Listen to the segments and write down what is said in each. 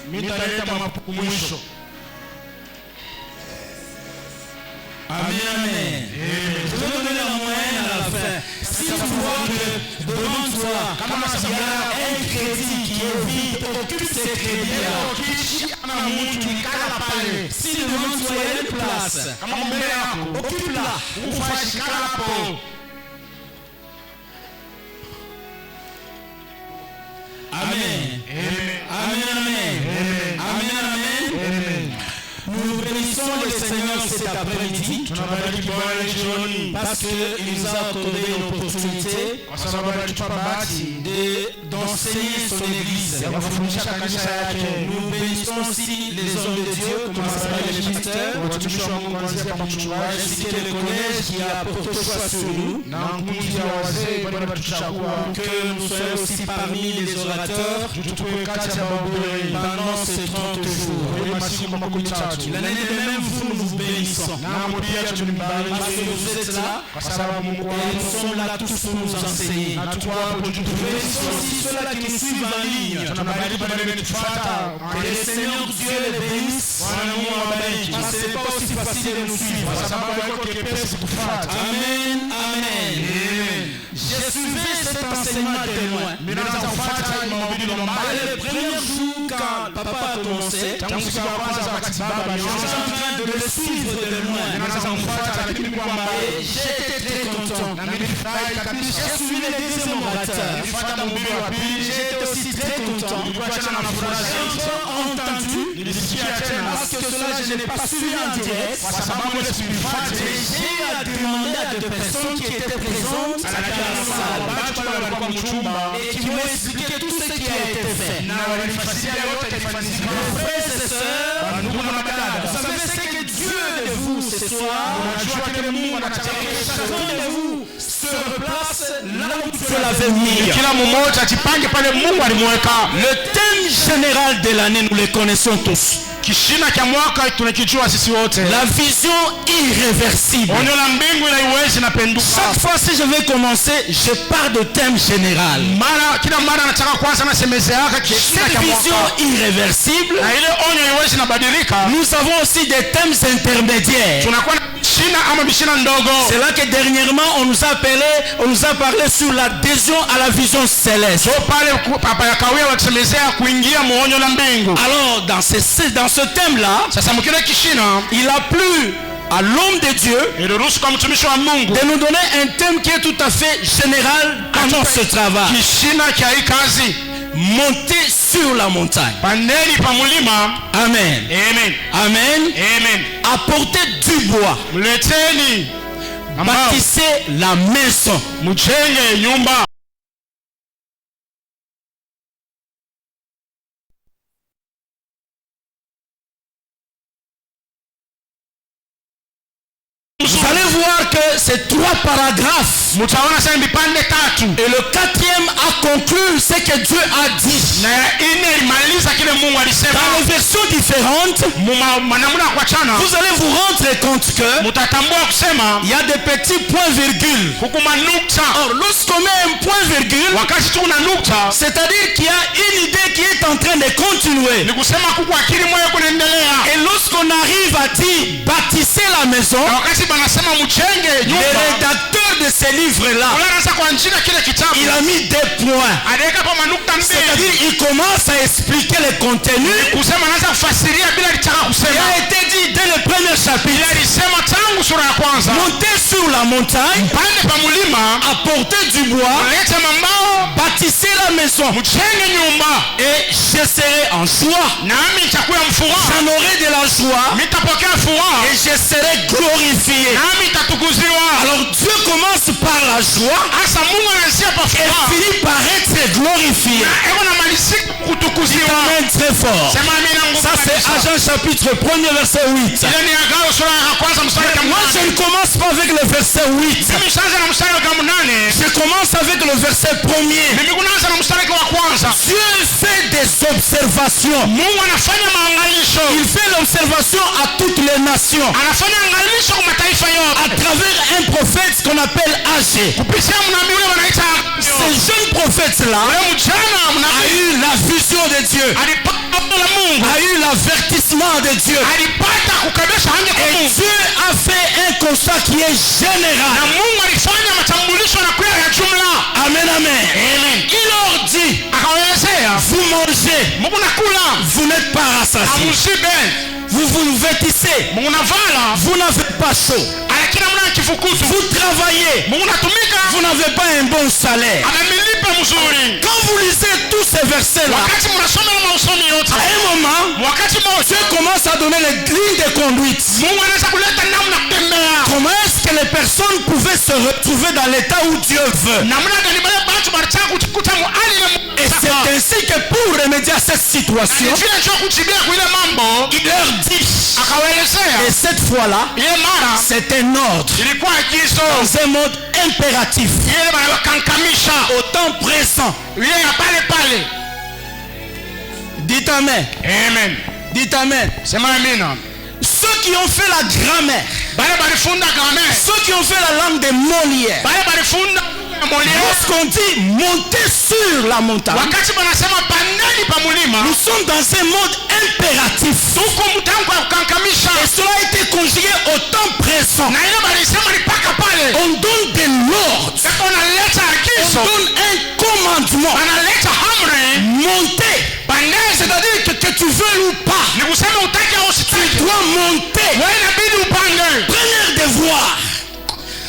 nitaleta mwisho. Amen, amen. Je vais donner la moyenne à la fin. Si tu vois que devant toi, il y a un crédit qui est vide, occupe ces crédits-là. Si devant toi il y a une place, occupe-la. Amen. Amen, amen. Amen, amen. Nous bénissons le Seigneur cet après-midi parce qu'il nous a accordé une opportunité d'enseigner son Église. Nous bénissons aussi les hommes de Dieu, comme le pasteur, ainsi que le collège qui a porté choix sur nous, que nous soyons aussi parmi les orateurs pendant ces 30 jours. L'année de même, nous vous bénissons. Parce que vous êtes là et nous sommes là tous pour nous enseigner. Nous bénissons aussi ceux-là qui nous suivent en ligne. Que le Seigneur Dieu les bénisse. Parce que ce n'est pas aussi facile de nous suivre. Amen, amen. Je suivais cet enseignement témoin. Le premier jour, quand papa a commencé, je suis en train de le suivre de loin. Et j'étais très content. J'ai suivi les deuxièmes orateurs. J'étais aussi très content. J'ai entendu, parce que cela je n'ai pas suivi en direct. J'ai demandé à deux personnes qui étaient présentes à la salle et qui m'ont expliqué tout ce qui a été fait. Mes frères et sœurs, vous savez ce que Dieu de vous ce soir, chacun de vous se replace là où Dieu l'avait mis. Le thème général de l'année, nous le connaissons tous. La vision irréversible. Chaque fois si je vais commencer, je pars de thème général. Cette vision irréversible, nous avons aussi des thèmes intermédiaires. C'est là que dernièrement on nous a parlé sur l'adhésion à la vision céleste. Alors dans ce thème-là, il a plu à l'homme de Dieu de nous donner un thème qui est tout à fait général pendant ce travail. Monter sur la montagne. Amen. Amen. Amen. Apporter du bois. Bâtissez la maison. Vous allez voir que ces trois paragraphes et le quatrième a conclu ce que Dieu a dit. Dans les versions différentes, vous allez vous rendre compte que il y a des petits points-virgules. Or, lorsqu'on met un point-virgule, c'est-à-dire qu'il y a une idée qui est en train de continuer. Et lorsqu'on arrive à dire bâtissez la maison, le rédacteur de ce livre-là, il a mis des points. C'est-à-dire il commence à expliquer le contenu. Il a été dit dès le premier chapitre. Monter sur la montagne, apporter du bois, bâtissez la maison. Et je serai en joie. J'en aurai de la joie. Et je serai glorifié. Alors Dieu commence par la joie et finit par être glorifié. Amen, très fort. Ça c'est Agents chapitre 1er verset 8. Moi je ne commence pas avec le verset 8. Je commence avec le verset 1er. Dieu fait des observations. Il fait l'observation à toutes les nations à travers un prophète qu'on appelle Agé. Ce jeune prophète là a eu la vision de Dieu. l'avertissement de Dieu. alipata kukabesha hanja kwa Et Mungu. Dieu a fait un constat qui est Na général. Mungu alifanya matambulisho na kuya ya jumla. Amen, amen. Amen. Il leur dit, Akawaelezea, vous mangez, Mungu nakula, vous n'êtes pas rassasiés. amushibe, Vous vous vêtissez, Mungu navala, vous n'avez pas chaud. lakini mna kifukutu. Vous travaillez, Mungu natumika, vous n'avez pas un bon salaire. anamilipa mzuri. Quand vous lisez tous ces versets-là, Wakati mnasoma na mausomi yote, à un moment, wakati mmoja Dieu commence à donner les lignes de conduite. Mungu anaweza kuleta namna kutembea. Comment est-ce que les personnes pouvaient se retrouver dans l'état où Dieu veut? Namna gani wale watu wanataka kujikuta muhali na Et c'est ainsi que pour remédier à cette situation, vile njoo kujibia kwa ile mambo, il leur dit, akawaelezea et cette fois-là, ile mara c'est un ordre, ilikuwa agizo dans un mode impératif, ile wanakankamisha au temps présent. ile ya pale pale. Dites Amen. Amen. Dites Amen. Sema amina. Ceux qui ont fait la grammaire, Bale balifunda grammaire, ceux qui ont fait la langue de Molière, bale balifunda Molière. lorsqu'on dit monter sur la montagne, Wakati wanasema pandeni pa mulima, nous sommes dans un mode impératif. tuko mtango wa kukankamisha. Et cela a été conjugué au temps présent. Na ile balisema ni paka pale. On donne de l'ordre, Sasa wanaleta on agizo, donne un commandement. wanaleta amri, Monter, pandeni. c'est-à-dire que tu veux ou pas, Ni kusema utaki au tu usitaki. dois monter. Wewe inabidi upande. Premier devoir.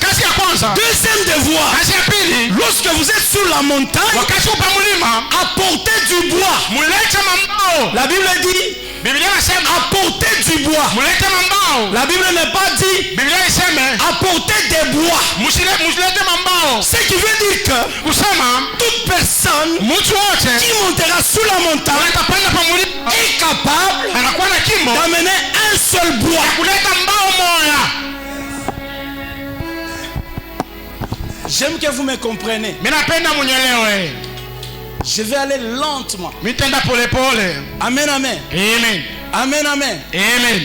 Kazi ya kwanza. Deuxième devoir, Kazi ya pili, lorsque vous êtes sur la montagne, wakati upa mulima, apportez du bois. mulete mambao. La Bible dit, Biblia inasema apportez du bois. mulete mambao. La Bible n'est pas dit, Biblia iseme apportez des bois. musilete mambao. Ce qui veut dire que Kusema toute personne mtu wote qui montera sur la montagne atapanda pa mulima est capable anakuwa na kimbo d'amener un seul bois. kuleta mbao moja. J'aime que vous me compreniez. Mimi napenda munyelewe. Je vais aller lentement. Mimi tenda pole pole. Amen, amen. Amen. Amen, amen. Amen.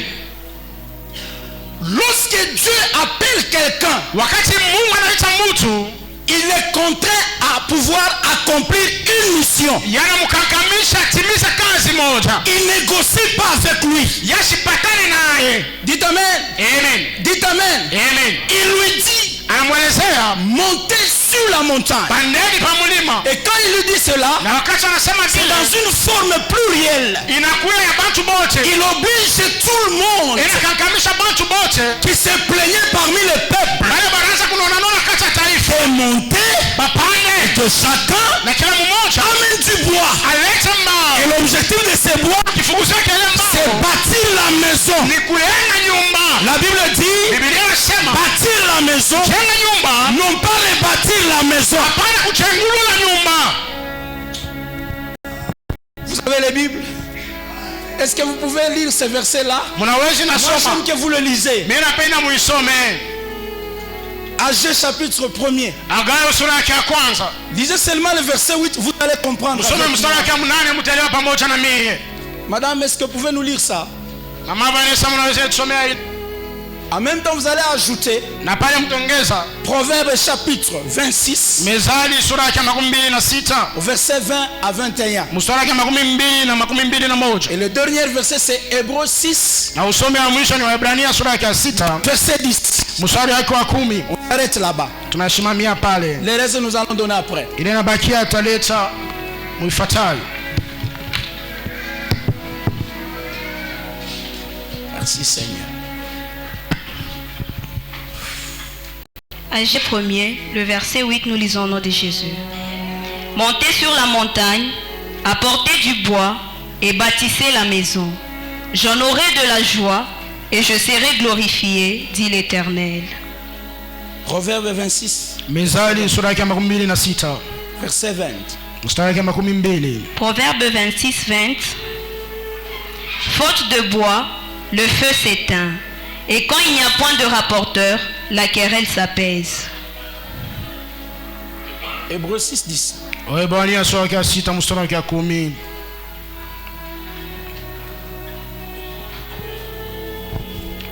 Lorsque Dieu appelle quelqu'un, Wakati Mungu anaita mtu, il est contraint à pouvoir accomplir une mission. yanamkankamisha timiza kazi moja. Il négocie pas avec lui. Yasipatane naye. Dites amen. Amen. Dites amen. Amen. Il lui dit, Anamwelezea montez sur la montagne. pandeni pa mulima. Et quand il lui dit cela, Na wakati anasema c'est vile, dans une forme plurielle. inakuwa ya bantu bote. Il oblige tout le monde Inakankamisha bantu bote. qui se plaignait parmi les peuples Wale baraza kunonanona kati ya taifa. de monter, Bapande de chacun na kila mmoja amène du bois. alete mbao. Et l'objectif de ces bois, Kifukuzo yake ile c'est mbao bâtir la maison. ni kujenga nyumba. La Bible dit, Biblia inasema bâtir la maison, jenga nyumba, non pas rebâtir la maison. hapana kuchengulula nyumba. Vous avez les Bibles? Est-ce que vous pouvez lire ces versets-là? Mnaweza Moi, nasoma. j'aime que vous le lisez. Mimi napenda muisome. Agé chapitre 1er. Agano sura yake ya kwanza. Lisez seulement le verset 8, vous allez comprendre. Msome avec mstari moi. wake wa 8 mtaelewa pamoja na mimi. Madame, est-ce que vous pouvez nous lire ça? Mama Vanessa mnaweza tusomea hili. En même temps, vous allez ajouter Na pale mtongeza Proverbe chapitre 26, Mezali sura yake ya 26 au verset 20 à 21. mstari wake wa 22 na 21. Et le dernier verset, c'est Hébreux 6, Na usome wa mwisho ni Waebrania sura yake ya 6 verset 10. mstari wake wa 10. On arrête là-bas. Tunashimamia pale. Les restes, nous allons donner après. Ile inabakia ataleta muifuatayo. Merci Seigneur. Agé 1er, le verset 8, nous lisons au nom de Jésus. Montez sur la montagne, apportez du bois et bâtissez la maison. J'en aurai de la joie et je serai glorifié, dit l'Éternel. Proverbe 26, Mezali sura yake ya 26 verset 20. mstari wake wa 22. Proverbe 26, 20. Faute de bois, le feu s'éteint. Et quand il n'y a point de rapporteur, la querelle s'apaise. Hébreux 6, 10. Waebrania sura yake ya 6 mstari wake wa 10.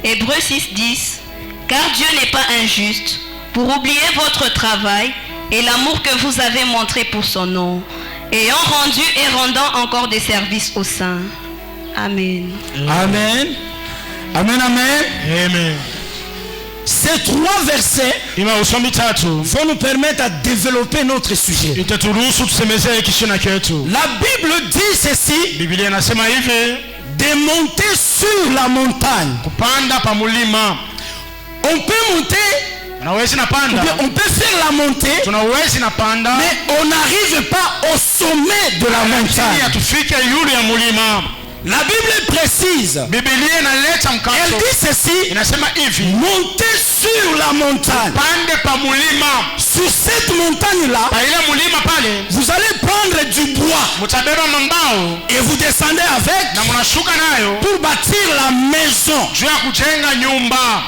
Hébreux 6, 10. Car Dieu n'est pas injuste pour oublier votre travail et l'amour que vous avez montré pour son nom, ayant rendu et rendant encore des services aux saints. Amen. Amen. Amen, amen. Amen. Ces 3 versets Imasomo mitatu vont nous permettre de développer notre sujet. itaturuhusu tusemezee kishina chetu. La Bible dit ceci, Biblia inasema hivi, de monter sur la montagne. kupanda pa mulima. On peut monter, Tunaweza napanda, on peut faire la montée, tunaweza napanda, mais on n'arrive pas au sommet de la lakini montagne. hatufike yule ya mulima. La Bible précise, Biblia inaleta elle mkazo, dit ceci, inasema hivi, monter sur la montagne. pande pa mulima. Sur cette montagne-là, Pa ile mulima pale vous allez prendre du bois mutabeba mambao et vous descendez avec na mnashuka nayo pour bâtir la maison. juu ya kujenga nyumba.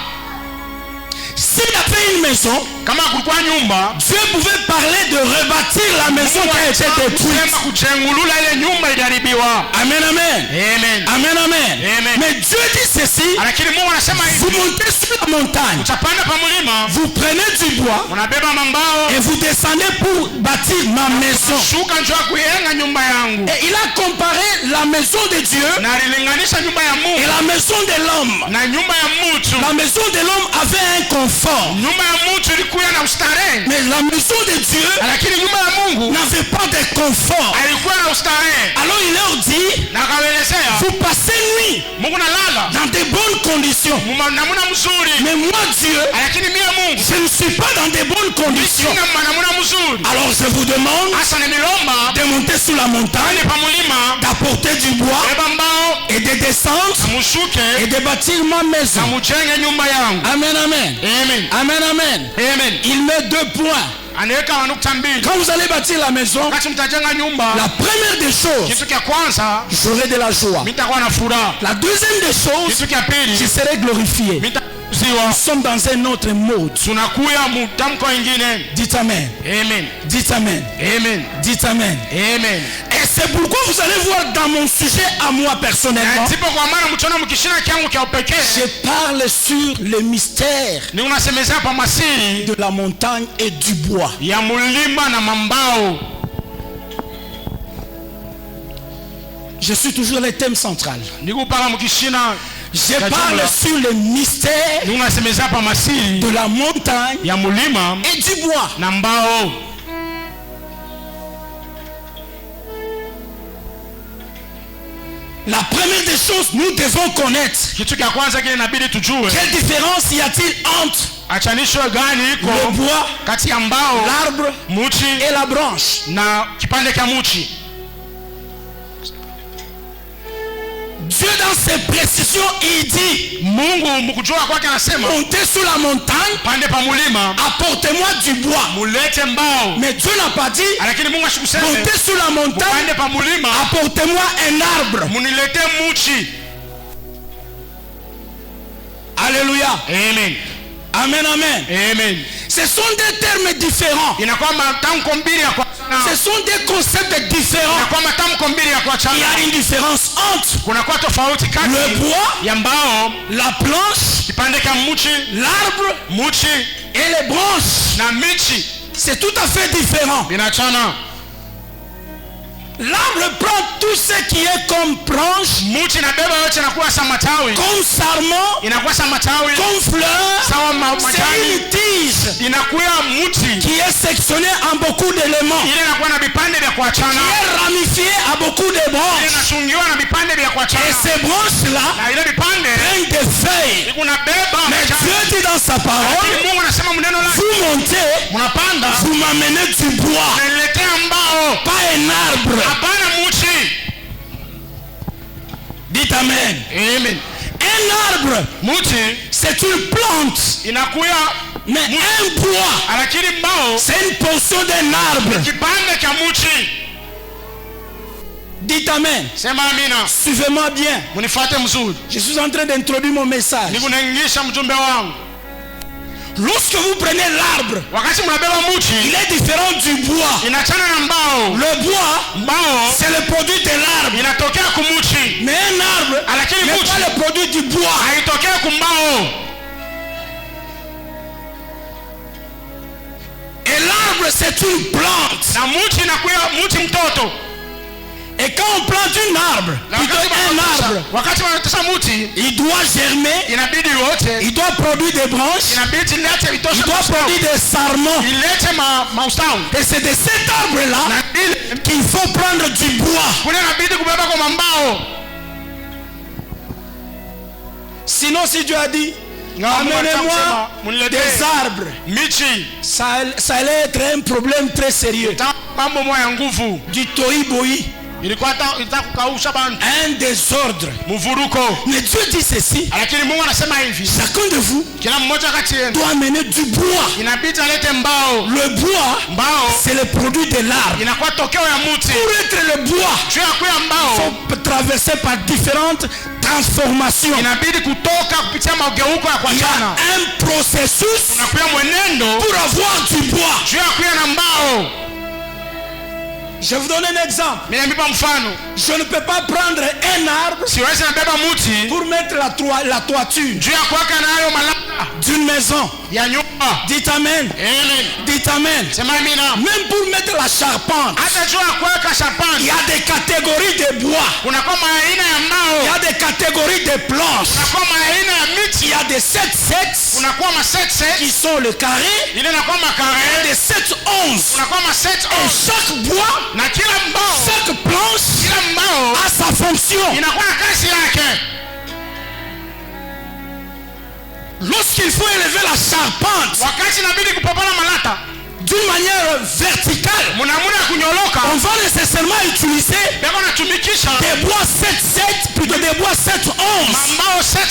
S'il y avait une maison, Kama kulikuwa nyumba, Dieu pouvait parler de rebâtir la maison qui a été détruite. kusema kujengulula ile nyumba iliharibiwa. Amen, amen. Amen. Amen, amen. Amen. Mais Dieu dit ceci, Lakini Mungu anasema vous hivi, montez sur la montagne, utapanda pa mulima, vous prenez du bois unabeba mambao, et vous descendez pour bâtir ma maison. shuka njoo kujenga nyumba yangu. Et il a comparé la maison de Dieu Na alilinganisha nyumba ya et Mungu la maison de l'homme. na nyumba ya mtu. La maison de l'homme avait un confort, Nyumba ya mtu ilikuwa na ustarehe, mais la maison de Dieu lakini nyumba ya Mungu n'avait pas de confort. alikuwa na ustarehe. Alors il leur dit, Na akawaelezea, vous passez nuit Mungu nalala dans de bonnes conditions, namuna mzuri, mais moi Dieu, lakini mimi Mungu je ne suis pas dans de bonnes conditions. sina namuna mzuri. Alors je vous demande Hasa nimilomba de monter sur la montagne, pa mulima, d'apporter du bois beba mbao, et de descendre mushuke et de bâtir ma na maison. mujenge nyumba yangu. Amen, amen. Amen. Amen, amen. Amen. Il met 2 points. Anaweka nukta mbili. Quand vous allez bâtir la maison, Wakati mtajenga nyumba, la première des choses, kitu cha kwanza j'aurai de la joie. mitakuwa na furaha. La deuxième des choses, Kitu cha pili je serai glorifié. mitakuziwa. Nous sommes dans un autre mode. Tunakuya mtamko ingine. Dites amen. Amen. Dites amen. Amen. Dites amen. Amen. Et c'est pourquoi vous allez voir dans mon sujet à moi personnellement, Tipo kwa maana mchana mkishina kiangu cha upekee. je parle sur le mystère Ni unasemezea pa masiri de la montagne et du bois. ya mulima na mambao. Je suis toujours le thème central. Nikupaka mkishina. Je parle sur le mystère Ni unasemezea pa masiri de la montagne ya mulima et du bois. na mbao. La première des choses, nous devons connaître Kitu cha kwanza kile inabidi tujue, quelle différence y a-t-il entre achanisho gani le iko bois, kati ya mbao, l'arbre muchi et la branche. na kipande cha muchi. Dieu dans ses précisions, il dit, Mungu mkujua kwake anasema montez sur la montagne, pande pa mulima apportez-moi du bois. mulete mbao, Mais Dieu n'a pas dit, lakini Mungu ashikuseme montez sur la montagne, pande pa mulima apportez-moi un arbre. munilete muchi. Alléluia. Amen. Amen, amen. Amen. Ce sont des termes différents. Inakuwa matamko mbili ya Ce kuachana. sont des concepts différents. Inakuwa matamko mbili ya Il y kuachana. a une différence entre Kunakuwa tofauti le kati bois, ya mbao, la planche, kipande cha muchi, l'arbre muchi et les branches. na michi C'est tout à fait différent. binachana. L'arbre prend tout ce qui est comme branche, Muchi inabeba yote, inakuwa sa matawi, comme sarment, inakuwa sa matawi comme fleur. sawa C'est majani, une tige inakuwa muti qui est sectionnée en beaucoup d'éléments, ile inakuwa na vipande vya qui kuachana, est ramifiée à beaucoup de ile branches. inachungiwa na vipande vya Et kuachana, ces branches-là na ile vipande prennent des feuilles. kunabeba Mais majani. Dieu dit dans sa parole, Lakini Mungu anasema mneno lake, vous montez, mnapanda vous m'amenez du bois, mnaniletea mbao, pas un arbre. hapana muchi. Dites amen. Amen. Un arbre, Muti c'est une plante. inakuya, Mais un bois, lakini mbao c'est une portion d'un arbre. kipande cha muchi. Dites amen. Sema amina. Suivez-moi bien. Munifuate mzuri. Je suis en train d'introduire mon message. Nikunaingisha mjumbe wangu. Lorsque vous prenez l'arbre, Wakati mnabeba il muchi, est différent du bois. inachana na mbao. Le bois, Mbao c'est le produit de l'arbre. inatokea kumuchi, Mais un arbre lakini n'est muchi pas le produit du bois. haitokea kumbao. Et l'arbre, c'est une plante. Na muchi inakuya muchi mtoto. Et quand on plante un arbre, Na plutôt wakati un mnapanda arbre, wakati wanatosha muti il doit germer, inabidi yote il doit produire des branches, inabidi ilete il itoshe doit produire des sarments. ilete maustawi Et c'est de cet arbre-là na ile qu'il faut prendre du bois. kuna inabidi kubeba kwa mambao. Sinon, si Dieu a dit, amenez-moi des arbres, michi ça allait être un problème très sérieux. mambo moya ya nguvu Du tohi-bohi, ilikuwa ita kukausha bantu un désordre. mvuruko. Mais Dieu dit ceci, Lakini Mungu anasema hivi, chacun de vous kila mmoja kati yenu doit amener du bois. inabidi alete mbao. Le bois, Mbao c'est le produit de l'arbre. inakuwa tokeo ya muti. Pour être le bois, Juu ya kuya il mbao faut traverser par différentes transformations. inabidi kutoka kupitia mageuko ya Il y a kuachana. un processus Unakuya mwenendo pour avoir du bois. juu ya kuya na mbao. Je vais vous donner un exemple. Mimi nipa mfano, Je ne peux pas prendre un arbre siwezi nabeba muti pour mettre la toiture juu ya kuweka nayo malapa d'une maison. ya nyumba. Dites Amen. Amen. Dites Amen. Sema amina. Même pour mettre la charpente, Hata juu ya kuweka il y shapani a des catégories de bois. kuna kama aina ya Il y mbao, a des catégories de planches. kuna kama aina ya Il miti, y a des 7 sets kuna kwa ma 7 qui sont le carré ile na kwa et makare, des 7 11. kuna kwa ma 7 Et chaque bois, na kila mbao, chaque planche kila mbao a sa fonction. inakuwa na kazi yake. Lorsqu'il faut élever la charpente Wakati inabidi kupopana malata d'une manière verticale, munamuna ya kunyoloka, on va nécessairement utiliser beko natumikisha des bois 7-7, plutôt des bois 7-11. mambao 7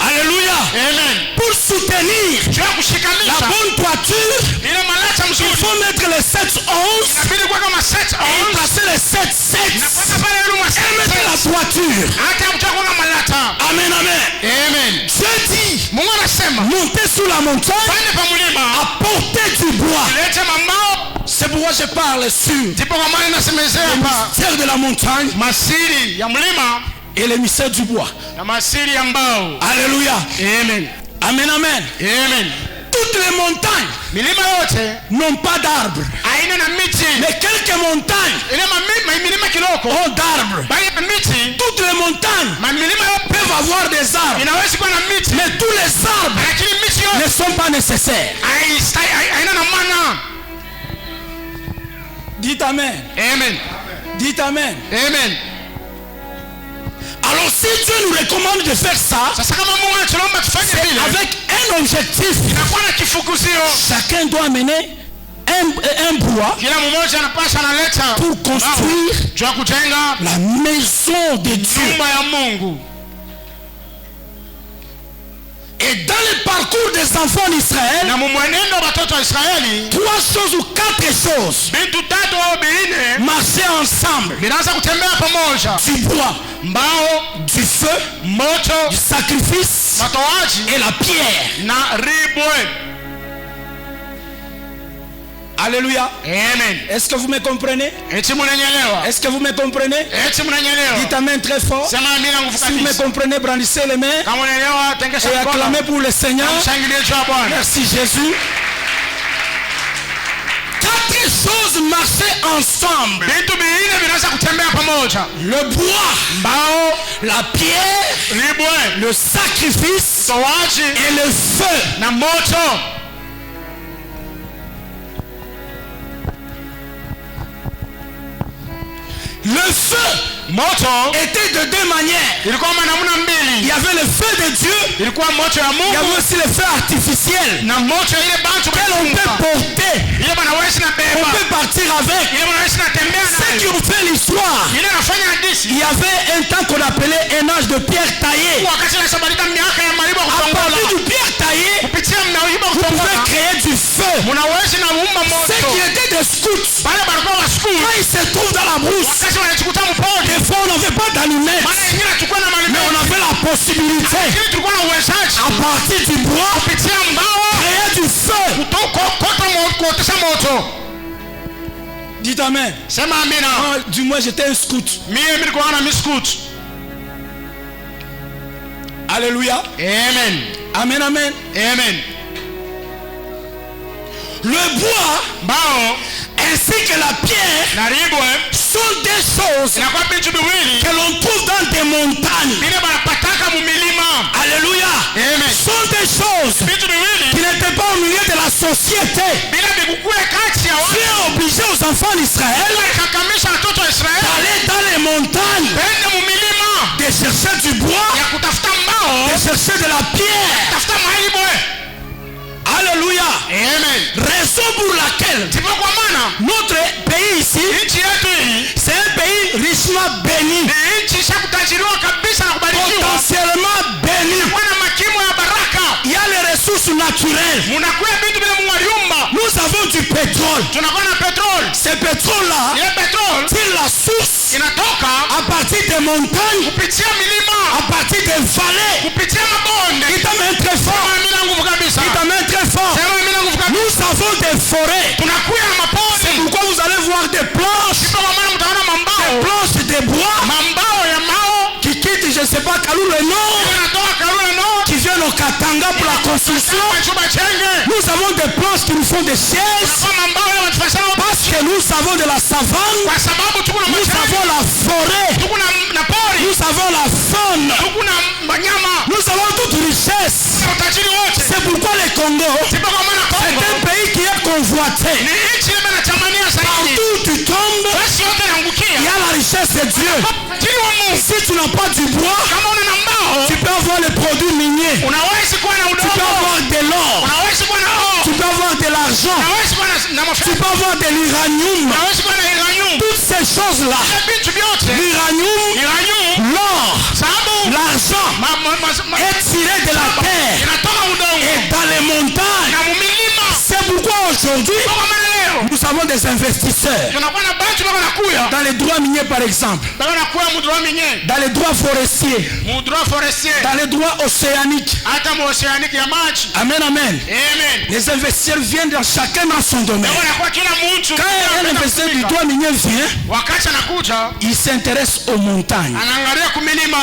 Alléluia. Amen. Pour soutenir Juu ya la kushikanisha bonne toiture, ile malata il mzuri faut mettre les 7-11 inabidi kuweka ma 7 et placer les 7-7 na kuweka pale ile ma et mettre la 7 toiture. hata kutoka kwa malata. Amen, amen. Amen. Dieu dit, Mungu anasema montez sur la montagne, pande pa mulima apportez du bois. lete mambao. C'est pourquoi je parle sur Ndipo kwa maana inasemezea le hapa mystère de la montagne masiri ya mlima et le mystère du bois. na masiri ya mbao. Alléluia. Amen. Amen, amen. Amen. Toutes les montagnes Milima yote n'ont pas d'arbres. aina na miti, Mais quelques montagnes ile milima kiloko ont d'arbres. bali na miti, Toutes les montagnes milima yote peuvent avoir des arbres. inaweza kuwa na miti, Mais tous les arbres lakini miti ne yote sont pas nécessaires. haina na maana. Dites Amen. Amen. Dites Amen. Amen. Alors si Dieu nous recommande de faire ça, Sasa kama Mungu anatuomba tufanye c'est vile, avec un objectif. inakuwa na kifukuzio. Chacun doit amener un bois Kila mmoja anapaswa analeta pour construire juu ya kujenga la maison de Dieu. nyumba ya Mungu. Et dans le parcours des enfants d'Israël, Na mwenendo wa watoto wa Israeli 3 choses ou 4 choses bintu tatu au binne marchaient ensemble. vinaanza kutembea pamoja: Du bois, mbao, du feu, moto, du sacrifice matoaji et la pierre. na ribwe. Alléluia. Amen. Est-ce que vous me comprenez? Eti mnanielewa? Est-ce que vous me comprenez? Eti mnanielewa? Dites Amen très fort. Sema amina nguvu Si vous me kabisa. comprenez, brandissez les mains Kama unaelewa tengesha et mkono. acclamez pour le Seigneur. Mshangilie juu ya Bwana. Merci Jésus. 4 choses marchaient ensemble. Bintu binne vinaanza kutembea pamoja: Le bois, mbao, la pierre, ribwe, le sacrifice matoaji et le feu. na moto. Le feu Moto était de 2 manières. ilikuwa namna Il mbili. y avait le feu de Dieu, Ilikuwa moto ya il y avait Mungu aussi le feu artificiel na moto ile bantu que l'on peut balifunga. porter, Ile banaweza na on beba, peut partir avec. ile banaweza na tembea Ceux qui nayo, ont fait l'histoire, ile nafanya hadithi. il y avait un temps qu'on appelait un âge de pierre taillée. Wakati nasabalika miaka ya maribu ya À partir kutongola, du pierre taillée, kupitia maribu ya vous pouvez kutongola créer du feu. munaweza na umma Ceux qui moto. étaient des scouts, Pale balikuwa wa school, quand ils se trouvent dans la brousse, wakati wanachikuta mpode, des fois on n'avait pas d'allumettes, maana ingine tulikuwa na mais on malimeti, avait la possibilité, lakini tulikuwa na uwezaji à partir du bois, kupitia mbao créer du feu. kuotesha moto. Dites Amen. Sema amina. Moi, du moins, j'étais un scout. Mimi nilikuwa na miskut. Alléluia. Amen. Amen, amen. Amen. Le bois Mbao ainsi que la pierre na ribwe sont des choses inakuwa vitu viwili que l'on trouve dans des montagnes. vile banapataka mu milima. Alléluia. Amen. Sont des choses Vitu viwili qui n'étaient pas au milieu de la société. bila vikukue kati ya Dieu watu. a obligé aux enfants d'Israël Akakamisha watoto wa Israeli d'aller dans les montagnes, bende mu milima de chercher du bois, ya kutafuta mbao, de chercher de la pierre. kutafuta maibwe. Alléluia. Amen. Raison pour laquelle Ndipo kwa maana notre pays ici, nchi yetu hii c'est un pays richement béni, ni nchi ishakutajiriwa kabisa na kubarikiwa, potentiellement béni. kuwa na makimo ya baraka. Il y a les ressources naturelles. Munakuwa vitu vile Mungu aliumba. Nous avons du pétrole. Tunakuwa na petroli. Ce pétrole-là Ile petroli tire la source inatoka à partir des montagnes, kupitia milima, à partir des vallées. kupitia mabonde. Qui t'amène très fort. Sema mimi na nguvu kabisa. Qui t'amène très fort. Sema mimi na nguvu kabisa. Nous avons des forêts. Tunakuwa na mapori. Pourquoi vous allez voir des planches, Ndipo kwa maana mtaona des mambao. planches de bois Mambao ya mao qui quittent, je ne sais pas, Kalou le Nord, yanatoka Karura no. qui viennent au Katanga pour la construction. Chumba chenge. Nous avons des planches qui nous font des chaises Kwa mambao ya matufashao. parce que nous avons de la savane, Kwa sababu tuko na nous mashamba. avons la forêt, Tuko na pori. nous avons la faune, Tuko na wanyama. nous avons toute richesse. Na utajiri wote. C'est pourquoi le Congo Ndipo kwa maana est Kongo un pays qui est convoité. ni nchi ile inatamania zaidi. Partout où tu tombes, Basi yote il inaangukia. y a la richesse de Dieu. Utajiri wa Mungu. Si tu n'as pas du bois, Kama una na mbao, tu peux avoir les produits miniers, unaweza kuwa na tu peux udongo. avoir de l'or, Unaweza kuwa na tu peux avoir de l'argent, unaweza kuwa na tu mafuta. peux avoir de l'uranium. Unaweza kuwa na uranium. Toutes ces choses-là, Vitu vyote. l'uranium, Uranium, l'or, sababu l'argent est tiré de la terre inatoka udongo et dans les montagnes. na mumilima. C'est pourquoi aujourd'hui, Kwa maana leo nous avons des investisseurs tunakuwa na bantu bako nakuya. dans les droits miniers par exemple, Bako nakuya mudroa minye. dans les droits forestiers, Mudroa forestier. dans les droits océaniques. Hata mu oceanic ya maji. Amen, amen. Amen. Les investisseurs viennent dans chacun dans son domaine. Bako nakuwa kila mtu. Quand un investisseur du droit minier vient, Wakati anakuja, il s'intéresse aux montagnes. anaangalia kumilima.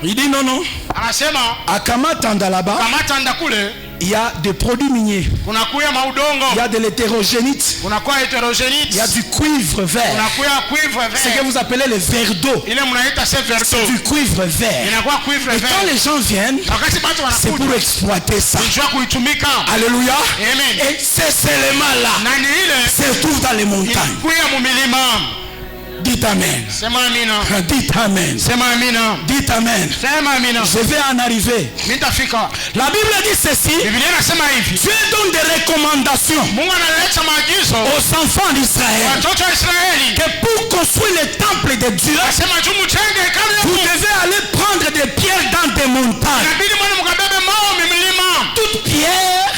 Il dit non, non, Anasema à Kamatanda là-bas, kamata nda kule il y a des produits miniers, kunakuya maudongo. il y a de l'hétérogénite, Kunakuwa heterogenite. il y a du cuivre vert, Kunakuya cuivre ce que vert. vous appelez les verres d'eau, Ile mnaita severto. du cuivre vert. Inakuwa cuivre Et quand vert. les gens viennent, Wakati watu c'est pour wanakuja exploiter ça. kujua kuitumika. Alléluia. Amen. Et ces éléments-là Nani ile se trouvent dans les montagnes. kuya mumilima. Dites Amen. Sema amina. Dites Amen. Sema amina. Dites Amen. Sema amina. Je vais en arriver. Nitafika. La Bible dit ceci. Biblia inasema hivi. Dieu donne des recommandations Mungu analeta maagizo aux enfants d'Israël watoto wa Israeli. que pour construire le temple de Dieu, Asema juu mjenge hekalu ya vous Mungu. devez aller prendre des pierres dans des montagnes. Inabidi mwende mkabebe mawe mimilima. Toute pierre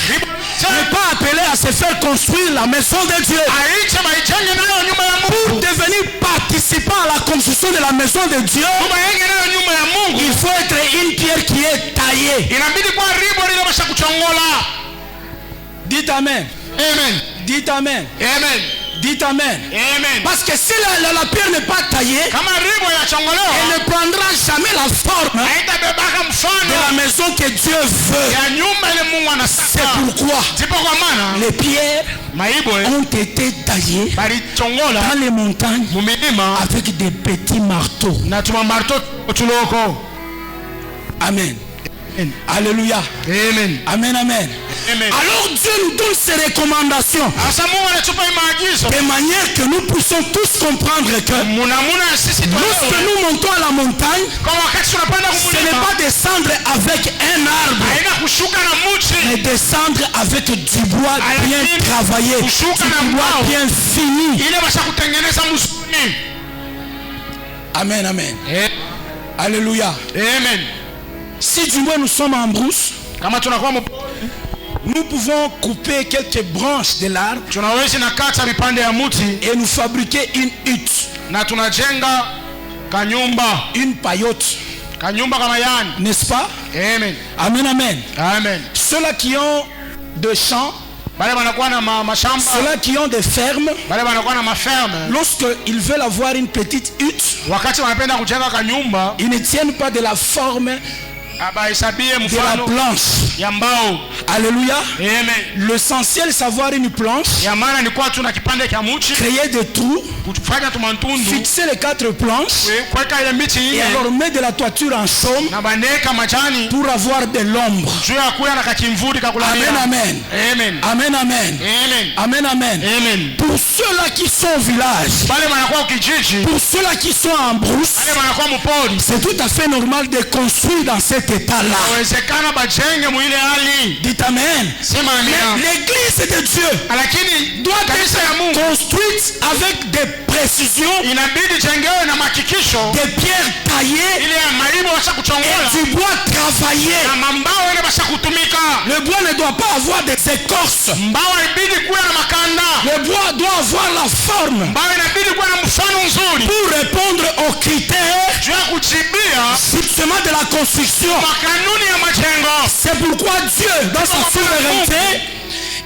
n'est pas appelée à se faire construire la maison de Dieu. Aiche maijenge nayo nyumba ya Pour Mungu. devenir participant à la construction de la maison de Dieu, Tubayenge nayo nyumba ya Mungu. il faut être une pierre qui est taillée. Inabidi kwa ribo lile basha kuchongola. Dites Amen. Amen. Dites Amen. Amen. Dites Amen. Amen. Parce que si la pierre n'est pas taillée, Kama ribo ya elle chongolewa ne prendra jamais la forme haitabebaka de mfano la maison que Dieu veut. ya nyumba ile Mungu C'est anataka. pourquoi Ndipo kwa maana les pierres maibwe ont été taillées balichongola dans les montagnes mumilima avec des petits marteaux. na tumamarto tuloko. Amen. Alléluia. Amen. Amen, amen. Amen. Alors Dieu nous donne ces recommandations Asa Mungu anatupa maagizo de manière que nous puissions tous comprendre que munamuna sisi lorsque tuelewe. nous montons à la montagne, Kwa wakati tunapanda ce n'est kumulima pas descendre avec un arbre, haina kushuka na muti, mais descendre avec du bois bien travaillé, du bois bien fini. ile basha kutengeneza mzuri. Amen, amen. Alléluia. Amen. Si du moins nous sommes en brousse, Kama tunakuwa nous pouvons couper quelques branches de l'arbre tunaweza nakata vipande ya muti et nous fabriquer une hutte, na tunajenga kanyumba paillote, kama yani. n'est-ce pas? Amen. Amen, amen. Amen. Ceux-là qui ont de champs, Bale banakuwa na mashamba, ceux-là qui ont des fermes, bale banakuwa na maferme, lorsqu'ils veulent avoir une petite hutte, wakati wanapenda kujenga kanyumba ils ne tiennent pas de la forme abahesabie de la mfano planche. ya mbao. Alléluia. Amen. L'essentiel, c'est avoir une planche, Ya maana nilikuwa tuna kipande cha mchi créer des trous, kufanya tumantundu fixer les 4 planches kuweka ile miti et ile alors mettre de la toiture en chaume na bandeka majani pour avoir de l'ombre. juu ya kuya na kakimvuli kakulalia. Amen, amen. Amen. Amen, amen. Amen. Amen, amen. Amen. Pour ceux-là qui sont au village, Bale wanakuwa kijiji, pour ceux-là qui sont en brousse, bale wanakuwa mpori. c'est tout à fait normal de construire dans cet état-là. Inawezekana bajenge muile hali. Dites amen. Sema amina. L'église de Dieu Lakini doit kanisa ya être Mungu construite avec des précisions, inabidi jengewe na mahakikisho des pierres taillées ile ya maibo washa et kuchongola du bois travaillé. na mambao ile basha kutumika. Le bois ne doit pas avoir des écorces. Mbao ibidi kuwa na makanda. Le bois doit avoir la forme Mbao inabidi kuwa na mfano nzuri pour répondre aux critères juu ya kujibia justement de la construction. makanuni ya majengo. C'est pourquoi Dieu, dans sa souveraineté,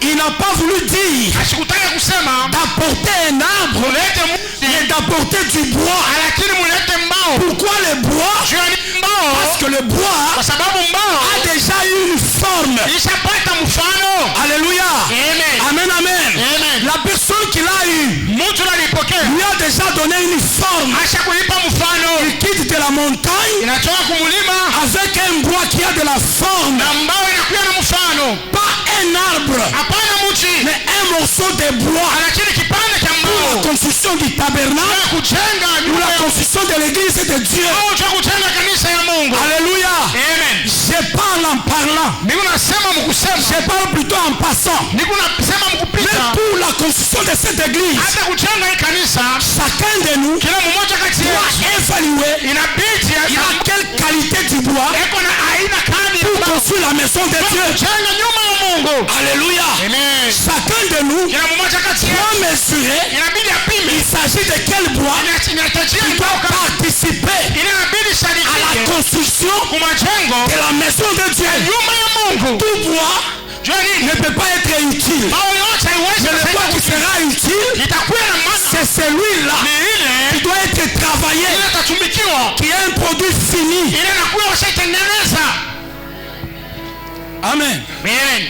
il n'a pas voulu dire Asikutaka kusema d'apporter un arbre, mulete mais mti d'apporter du bois. lakini mulete mbao. Pourquoi le bois? Juu ya nini mbao? Parce que le bois Kwa sababu mbao a déjà une forme. ishapata mfano. Alléluia. Amen. Amen, amen. Amen. La personne qui l'a eu Mtu alipokea lui a déjà donné une forme. asha kuipa mfano. Il quitte de la montagne Inatoka kumulima avec un bois qui a de la forme. na mbao inakuwa na mfano. Pas un arbre, Hapana mti, mais un morceau de bois lakini kipande cha pour la mbao construction du tabernacle, ya kujenga pour nyumba la ya construction de l'église de Dieu. Mungu, cha kujenga kanisa ya Mungu. Alléluia. Amen. Je parle en parlant. Niko nasema mkusema, Je parle plutôt en passant. niko nasema Mais mkupita. pour la construction de cette église, Hata kujenga hii kanisa, chacun de nous kila mmoja kati doit yetu évaluer inabidi il a quelle qualité du bois eko na aina kani ya pour mbao construire la maison de Dieu. kujenga nyumba ya Mungu. Alléluia. Amen. Chacun de nous Kila mmoja kati yetu doit mesurer inabidi apime il s'agit de quel bois inahitajia il mbao doit kama participer inabidi à la sadikike construction kumajengo de la maison de Dieu. nyumba ya Mungu. Tout bois Jua nini? ne peut pas être utile. Mbao yote haiwezi Mais le bois kusaidia qui sera utile, itakuwa na maana c'est celui-là ni qui ile doit être travaillé, ile itatumikiwa qui est un produit fini. ile nakuwa washaitengeneza. Amen. Amen.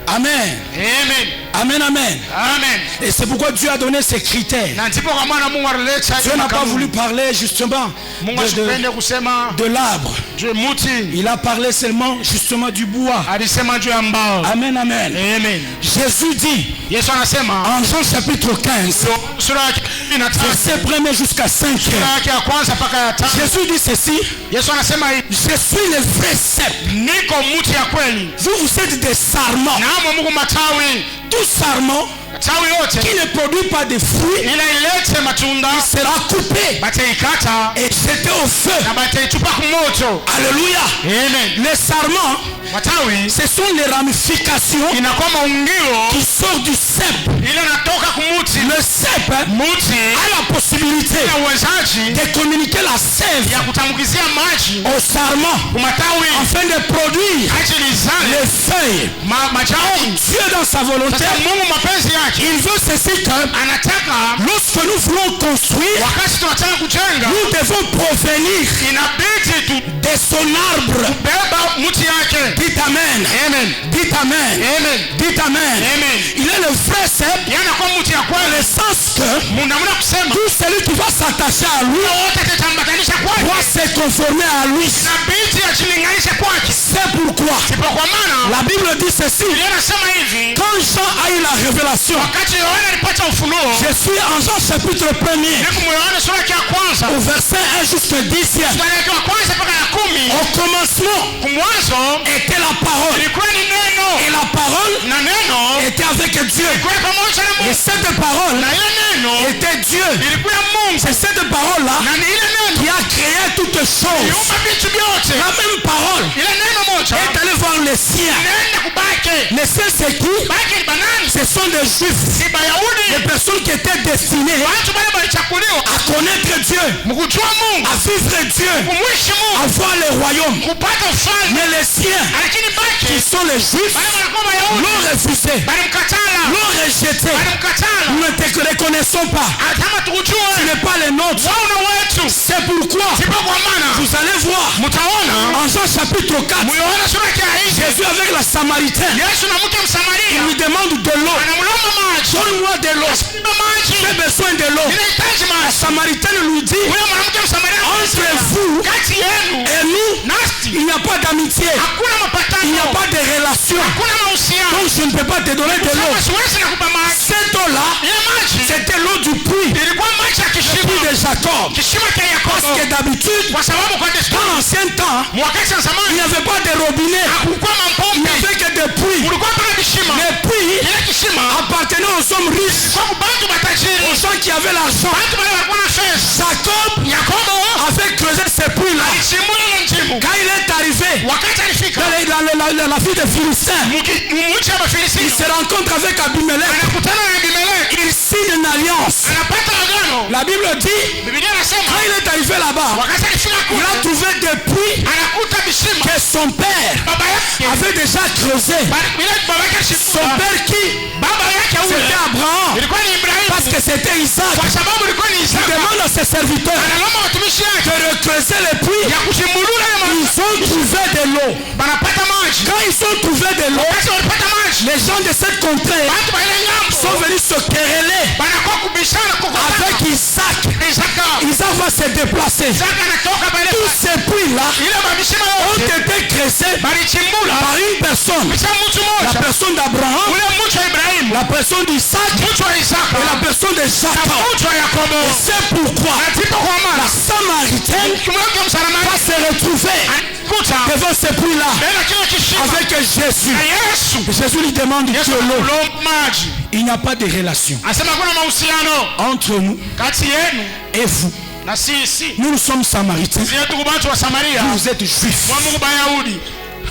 Amen. Amen. Amen, amen. Amen. Et c'est pourquoi Dieu a donné ces critères. Na ndipo kwa maana Mungu alileta Dieu n'a pas voulu parler justement Mungu asipende kusema de l'arbre. juu muti, Il a parlé seulement justement du bois. alisema juu ya mbao. Amen, amen. Amen. Jésus dit Yesu anasema en Jean chapitre 15, sura ya 15 verset 1 jusqu'à 5. sura yake ya kwanza mpaka ya 5. Jésus dit ceci: Yesu anasema hivi, je suis le vrai cep. niko muti ya kweli. Vous, vous êtes des sarments. Naamo Mungu matawi, Tout sarment matawi yote qui ne produit pas de fruits ila ilete matunda sera coupé bataikata et jeté au feu. na bataitupa kumoto. Alléluia. Amen. Les sarments, Matawi ce sont les ramifications inakuwa maungio qui sortent du cep. ile natoka kumuti. Le cep Muti a la possibilité na uwezaji de communiquer la sève ya kutamkizia maji au sarment kumatawi afin de produire ajili zale les feuilles. majani. Dieu dans sa volonté, Sasa Mungu mapenzi yake il veut ceci que anataka lorsque nous voulons construire, wakati tunataka kujenga nous devons provenir inabidi de son arbre. tubeba muti yake. Dites amen. Amen. Dites amen. Amen. Dites amen. Amen. Il est le vrai cep Yana kwa muti ya dans kweli. le sens que Munamuna kusema tout celui qui va s'attacher à lui wote tutambatanisha doit kwake. se conformer à lui. Inabidi ajilinganishe kwake. C'est pourquoi Ndipo kwa maana la Bible dit ceci: Biblia inasema hivi, quand Jean a eu la révélation, wakati Yohana alipata ufunuo, je suis en Jean chapitre 1er niko Yohana sura yake ya kwanza au verset 1 jusqu'à 10e. mstari wake wa kwanza mpaka ya 10. Au commencement Kumwanzo était la parole ilikuwa ni neno et la parole na neno était avec Dieu ilikuwa pamoja na et Mungu cette parole na ile neno était Dieu. ilikuwa Mungu C'est cette parole-là na ni ile neno qui a créé toutes choses. iliumba vitu vyote. La même parole Ile neno moja est allée voir les siens. nenda kubake Les siens, c'est qui? bake ni banani? Ce sont des juifs, Si Bayahudi des personnes qui étaient destinées watu wale walichakuliwa à connaître Dieu, mkujua Mungu, à vivre Dieu, kumwishi à Mungu, voir le royaume. kupata ufalme. Mais les siens, Lakini qui bake sont les juifs, wale wanakuwa Wayahudi l'ont refusé, balimkatala l'ont rejeté. balimkatala Nous ne te reconnaissons pas. kama Tu tukujue n'es pas les nôtres. wao na wetu C'est pourquoi sipo kwa maana vous allez voir mtaona en Jean chapitre 4, Yohana sura ya 5 Jésus avec la Samaritaine, Yesu na mke il Msamaria lui demande de l'eau. anamlomba maji Donne-moi de l'eau. maji J'ai besoin de l'eau. ninahitaji La maji Samaritaine lui dit, huyo mwanamke Msamaria entre vous kati yenu et nous, nasi il n'y a pas d'amitié. hakuna Il n'y a mapatano pas de relation. hakuna mahusiano Donc je ne peux pas te donner de l'eau. kama siwezi nakupa maji Cette eau-là, ile maji c'était l'eau du puits. ilikuwa maji ya Le kisima puits de Jacob. kisima cha Parce Yakobo que d'habitude, kwa sababu kwa dans desturi l'ancien temps, mwakati wa il zamani n'y avait pas de robinet. hakukuwa Il n'y mampombe avait que des puits. kulikuwa pana kisima Les puits ile kisima appartenaient aux hommes riches, kwa bantu matajiri aux gens qui avaient l'argent. bantu wale walikuwa na fedha Jacob Yakobo avait creusé ces puits-là. alichimbua ile njimu Quand il est arrivé wakati alifika dans la ville de Philistin, mumuchi wa il Mafilisti se rencontre avec Abimelech. anakutana na Abimeleki Il signe une alliance. anapata agano La Bible dit, Biblia inasema quand il est arrivé là-bas, wakati alifika il kule a trouvé des puits anakuta visima que son père baba yake avait déjà creusés. bila baba yake Son alichimbua père qui? baba yake C'était ule Abraham. ilikuwa ni Ibrahimu Parce que c'était Isaac. kwa sababu ilikuwa ni Il Isaka demande à ses serviteurs analomba watumishi de yake recreuser les puits. ya kuchimbulula ile maji Ils ont trouvé de l'eau. banapata maji Quand ils ont trouvé de l'eau, wakati walipata maji les gens de cette contrée bantu wa ile ngambo sont venus se quereller banakuwa kubishana kokotana avec Isaac. Isaka Isaac va se déplacer. Isaka anatoka pale Tous ces puits-là ile mabishima ont yote été creusés balichimbula par une personne. kisha mtu La mmoja personne d'Abraham, ule mtu wa Ibrahimu la personne d'Isaac mtu wa Isaka et la personne de na Jacob. mtu wa Yakobo C'est pourquoi anatipa kwa la mara Samaritaine kimweke va msalamani se retrouver anakuta devant ces puits-là mbele kile kishima avec Jésus. na Yesu Jésus lui demande de Yesu l'eau. anamlomba maji Il n'y a pas de relation anasema kuna mahusiano entre nous kati yenu et vous. na sisi Nous sommes samaritains. sisi tuko bantu wa Samaria Vous êtes juifs. wa Mungu Bayahudi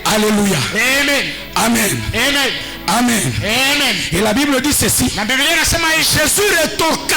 Alléluia. amen Amen. amen Amen. amen Et la Bible dit ceci. na Biblia inasema hivi Jésus rétorqua.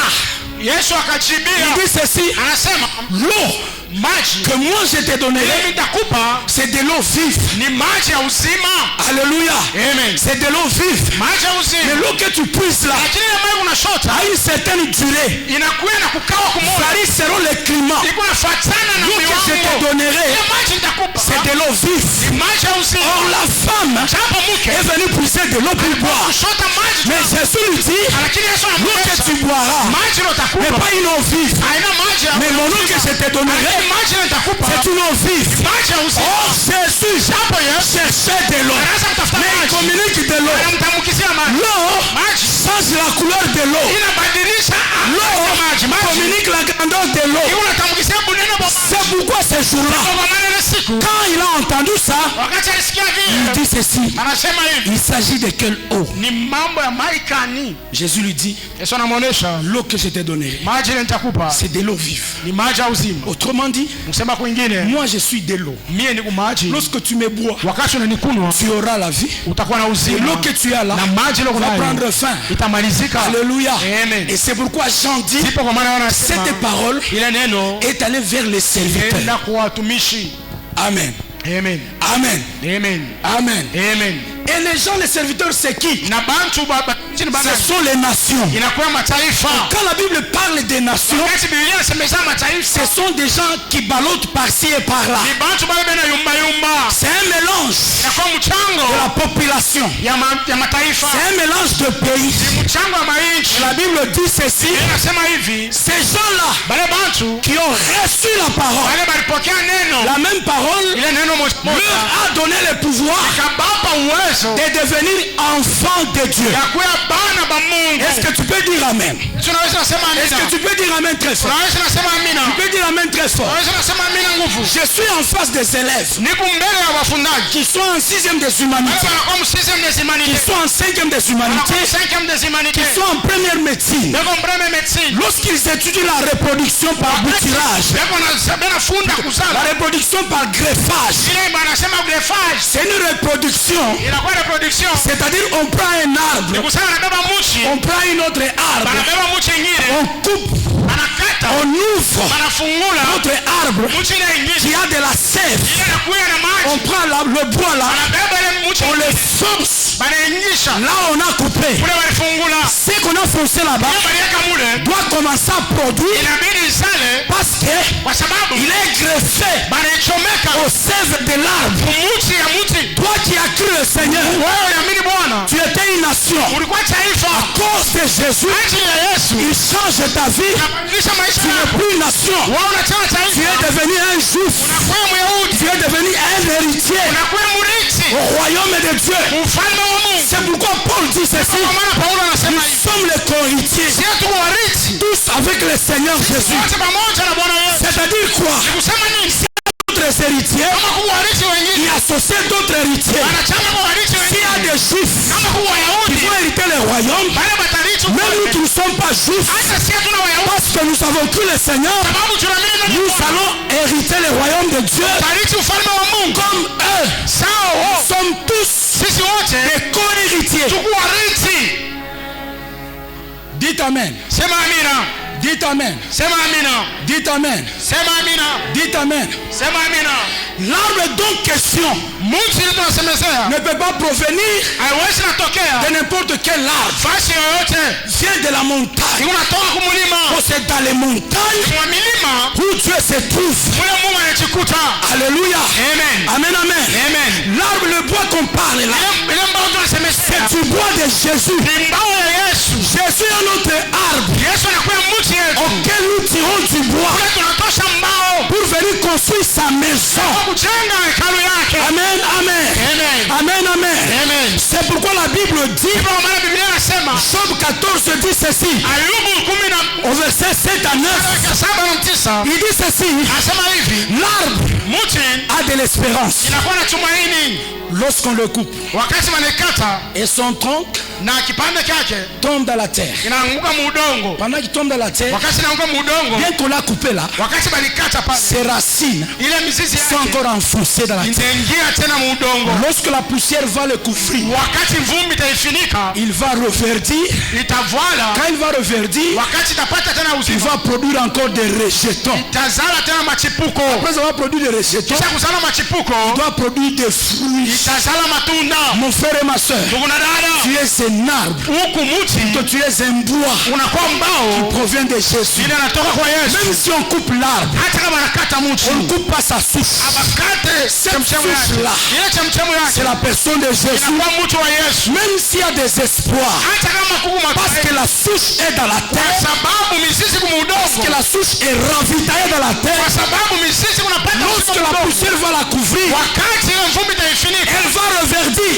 Yesu Il akajibia dit ceci. anasema L'eau maji que moi je te ile donnerai, nitakupa c'est de l'eau vive. ni maji ya uzima Alléluia. amen C'est de l'eau vive. maji ya Mais uzima l'eau que tu puisses là, lakini ile maji unashota à une certaine durée, inakuwa na kukawa kumoja varie selon le climat. iko nafuatana na L'eau que je te viwango donnerai, ile maji nitakupa c'est de l'eau vive. ni maji ya uzima Or la femme japo mke est venue puiser de l'eau pour boire. kushota maji Mais Jésus lui dit, lakini Yesu l'eau que anamwambia tu boiras maji ile n'est utakupa pas une eau vive. haina maji ya Mais mon eau que je te donnerai, lakini maji ile nitakupa c'est une eau vive. maji ya uzima Or Jésus japo Yesu cherchait de l'eau. anaanza kutafuta Mais il maji communique de l'eau. anamtambukizia maji L'eau maji change la couleur de l'eau. inabadilisha L'eau maji maji communique la grandeur de l'eau. iko natambukizia bunene bwa maji C'est pourquoi ce jour-là, kwa maana ile siku quand il a entendu ça, wakati alisikia il vile dit ceci. anasema hivi Il s'agit de quelle eau? ni mambo ya maikani Jésus lui dit, Yesu anamuonesha l'eau que je te donnerai, maji ile nitakupa c'est de l'eau vive. ni maji ya uzima Autrement dit, msema kwingine moi je suis de l'eau. mie ni maji Lorsque tu me bois, wakati unanikunywa tu auras la vie. utakuwa na Et uzima l'eau que tu as là na maji ile va kunayo prendre fin. itamalizika Alléluia. Amen. Et c'est pourquoi Jean dit, ndipo kwa maana wanasema cette parole ile neno est allée vers les serviteurs. enda kwa watumishi Amen. amen Amen. amen Amen. amen Et les gens, les serviteurs, c'est qui? na bantu baba nchini bana Ce sont les nations. inakuwa mataifa Quand la Bible parle des nations, wakati Biblia inasemeza mataifa ce sont des gens qui ballottent par-ci et par-là. ni bantu bale bena yumba yumba C'est un mélange inakuwa de mchango la population. ya mataifa C'est un mélange de pays. mchango wa mainchi La Bible dit ceci. inasema hivi Ces gens-là bale bantu qui ont reçu la parole, bale balipokea neno la même parole ile neno leur moja a donné le pouvoir kabapa uwezo de devenir enfants de Dieu. ya kuwa bana ba Mungu Est-ce que tu peux dire Amen? tunaweza nasema Est-ce que amina tu peux dire Amen très fort? tunaweza nasema amina Tu peux dire Amen très fort. tunaweza nasema amina nguvu Je suis en face des élèves niko mbele ya wafundaji qui sont en 6e des wale humanités, wanakuwa msizimu des qui humanités sont en 5e des humanités, wanakuwa cinquième des qui humanités sont en première médecine. niko mbreme médecine Lorsqu'ils étudient la reproduction par bouturage, niko na funda la kuzala reproduction par greffage, ile banasema greffage c'est une reproduction. inakuwa reproduction C'est-à-dire on prend un arbre, ni kusema anabeba muchi on prend une autre arbre, banabeba muchi ingine on coupe, anakata on ouvre banafungula notre arbre muchi ile ingine qui a de la sève. ile inakuwa na On maji prend le bois là, anabeba ile muchi on le force banaingisha là on a coupé, kule walifungula ce qu'on a foncé là-bas hiyo baliweka mule doit commencer à produire inabidi isale parce que kwa sababu il est greffé banaichomeka au sève de l'arbre. kumuti ya mti. Toi qui as cru le Seigneur, Wewe unaamini Bwana, tu étais une nation. ulikuwa taifa, À cause de Jésus, ajili ya Yesu il change ta vie. unabadilisha maisha Tu n'es yako. plus une nation. Wewe unachana Tu taifa, es devenu un juif. unakuwa Myahudi, Tu es devenu un héritier unakuwa mrithi au royaume de Dieu. ufalme wa Mungu. C'est pourquoi Paul dit ceci. Kwa maana Paulo anasema Nous hivi, sommes les co-héritiers, sisi tuko warithi tous avec le Seigneur Jésus. wote pamoja na Bwana Yesu. C'est-à-dire quoi? Kusema nini? D'autres héritiers, Kama kuwa warithi il wengine, associe d'autres héritiers. wanachama kwa warithi S'il y a wengine. des juifs Kama kuwa qui Wayahudi, vont hériter le royaume, wale watarithi même nous qui ufalme. ne sommes pas juifs, Hata sisi tuna Wayahudi, parce que nous avons cru le Seigneur, sababu tunaamini ndani ya nous Bwana. allons hériter le royaume de Dieu Tarithi ufalme wa Mungu. comme eux. Sawa, Nous sommes tous sisi wote des co-héritiers. tuko warithi. Dites Amen. Sema amina. Dites Amen. Sema amina. Dites Amen. Sema amina. Dites Amen. Sema amina. L'arbre donc question Mti ile tunasemezea ne peut pas provenir haiwezi natokea de n'importe quel arbre. fasi yoyote, Vient de la montagne. unatoka kumulima. Oh, c'est dans les montagnes Kwa milima où Dieu se trouve. mule Mungu anajikuta. Alléluia. Amen. Amen, amen. Amen. L'arbre, le bois qu'on parle là, Ile mbao tunasemezea c'est du bois de Jésus. ni mbao ya Yesu. Jésus est notre arbre Yesu anakuwa mti yetu. auquel nous tirons du bois Kule tunatosha mbao pour venir construire sa maison. kwa kujenga hekalu yake. Amen, amen. Amen. Amen, amen. Amen. C'est pourquoi la Bible dit, Kwa maana Biblia inasema Job 14 dit ceci, Ayubu 10 au verset 7 à 9, 7 na 9 il dit ceci, anasema hivi, l'arbre mti a de l'espérance inakuwa na tumaini lorsqu'on le coupe wakati wanakata et son tronc na kipande chake tombe dans la terre. inaanguka muudongo. Pendant qu'il tombe dans la terre, Wakati inaanguka muudongo, bien qu'on l'a coupé là, wakati balikata pale, ses racines ile mizizi sont yake encore enfoncées dans la terre. itaingia tena muudongo. Lorsque la poussière va le couvrir, Wakati vumbi itaifinika, il va reverdir. itavala. Quand il va reverdir, Wakati itapata tena il uzima, va produire encore des rejetons. itazala tena machipuko. Après avoir produit des rejetons, Kisha kuzala machipuko, il doit produire des fruits. itazala matunda. Mon frère et ma soeur, Ndugu na tu dada, es un arbre, huku mti toi tu es un bois unakuwa qui mbao provient de Jésus. ile inatoka kwa Yesu. Même si on coupe l'arbre, Hata kama anakata on ne mti, coupe pas sa souche. abakate chemchemu yake, souche-là, ile chemchemu c'est yake la personne de Jésus. inakuwa mti wa Yesu. Même s'il y a des espoirs, Hata kama kuku parce que matumaini, la souche est dans la kwa terre, sababu mizizi que kumuudongo, la souche est ravitaillée dans la kwa terre, sababu mizizi unapata lorsque la poussière va la couvrir, wakati ile mvumbi itaifinika, elle va reverdir.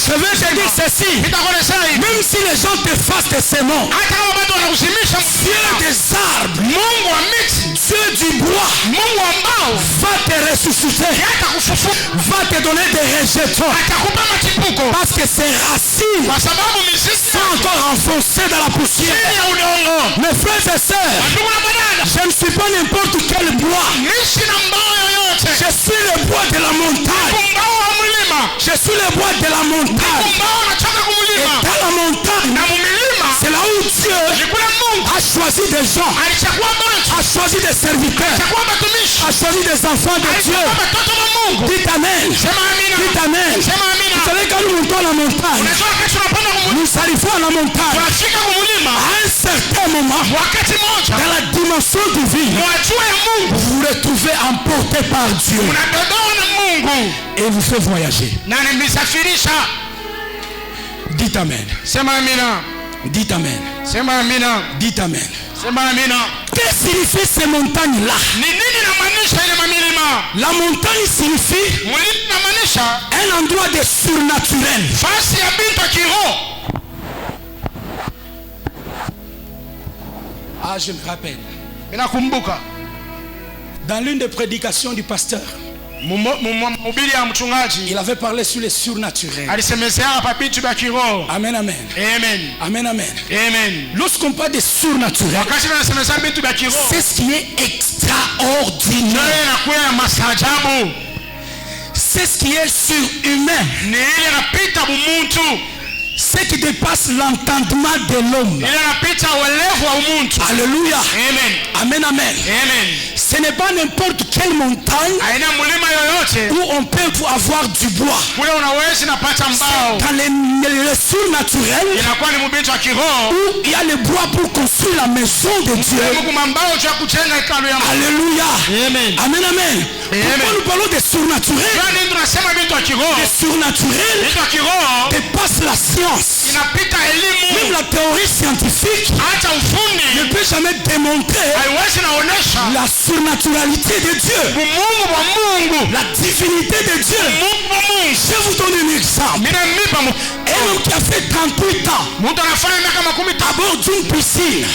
Je vais te dire ceci, itakuonesha hivi, même si les gens te fassent des sermons, hata kama watu wanakuzimisha, Dieu des arbres, Mungu wa miti, Dieu du bois, Mungu wa mbao va te ressusciter, atakufufua, va te donner des rejetons, atakupa machipuko, parce que ses racines kwa sababu mizizi sont encore enfoncées dans la poussière. chini ya udongo. Mes frères et sœurs, Ndugu na dada, je ne suis pas n'importe quel bois, nishi na mbao yoyote, je suis le bois de la montagne, mbao wa mlima, je suis le bois de la montagne, mbao unatoka et kumlima dans la montagne, na mumilima, c'est là où Dieu nikula Mungu a choisi des gens, alichagua watu, a choisi des serviteurs, alichagua watumishi, a choisi des enfants de Dieu. alichagua watoto wa Mungu. Dites Amen. Sema amina, Dites Amen. sema Vous amina. savez, quand nous montons la montagne, Unajua wakati unapanda kumulima, nous arrivons à la montagne. unafika kumulima, À un certain moment, wakati moja dans la dimension divine, mwajua ya Mungu, vous vous retrouvez emporté par Dieu unadodoa na Mungu et vous fait voyager. na nimsafirisha. Dites Amen. Sema amina, Dites Amen. sema amina, Dites Amen. sema amina. Que signifient ces montagnes-là? Ni nini inamaanisha ile mamilima? La montagne signifie Mulima inamaanisha un endroit de surnaturel. fasi ya bintu ya kiroho. Ah, je me rappelle. Ninakumbuka Dans l'une des prédications du pasteur, mhubiri ya mchungaji il avait parlé sur les surnaturels. alisemezea hapa vitu vya kiroho. Amen, amen. Amen, Amen, amen. amen. Lorsqu'on parle de surnaturel, Wakati tunasemezea vitu vya kiroho, c'est ce qui est extraordinaire. ndio inakuwa ya masajabu, C'est ce qui est surhumain. ni ile inapita bumuntu, Ce qui dépasse l'entendement de l'homme. ile inapita uelevu wa umuntu. Alléluia. Amen, Amen, amen. amen. Ce n'est pas n'importe quelle montagne Aina mulima yoyote upate où on peut avoir du bois. kule unaweza napata mbao Dans le surnaturel, inakuwa ni mbingu ya kiroho où il y a le bois pour construire la maison de Dieu. Mungu mambao cha kujenga hekalu ya Mungu. Alléluia. Amen. Amen, amen. Pourquoi nous parlons de surnaturel? Ndio tunasema vitu ya kiroho. Le surnaturel Vitu ya kiroho dépasse la science. inapita elimu. Même la théorie scientifique Hata ne ufundi peut jamais démontrer haiwezi naonesha la surnaturalité de Dieu, Mungu wa Mungu. la divinité de Dieu. Mungu wa Mungu. Je vous donne un exemple. Minamipa Un homme qui a fait 38 ans mtu anafanya miaka 30 à bord d'une piscine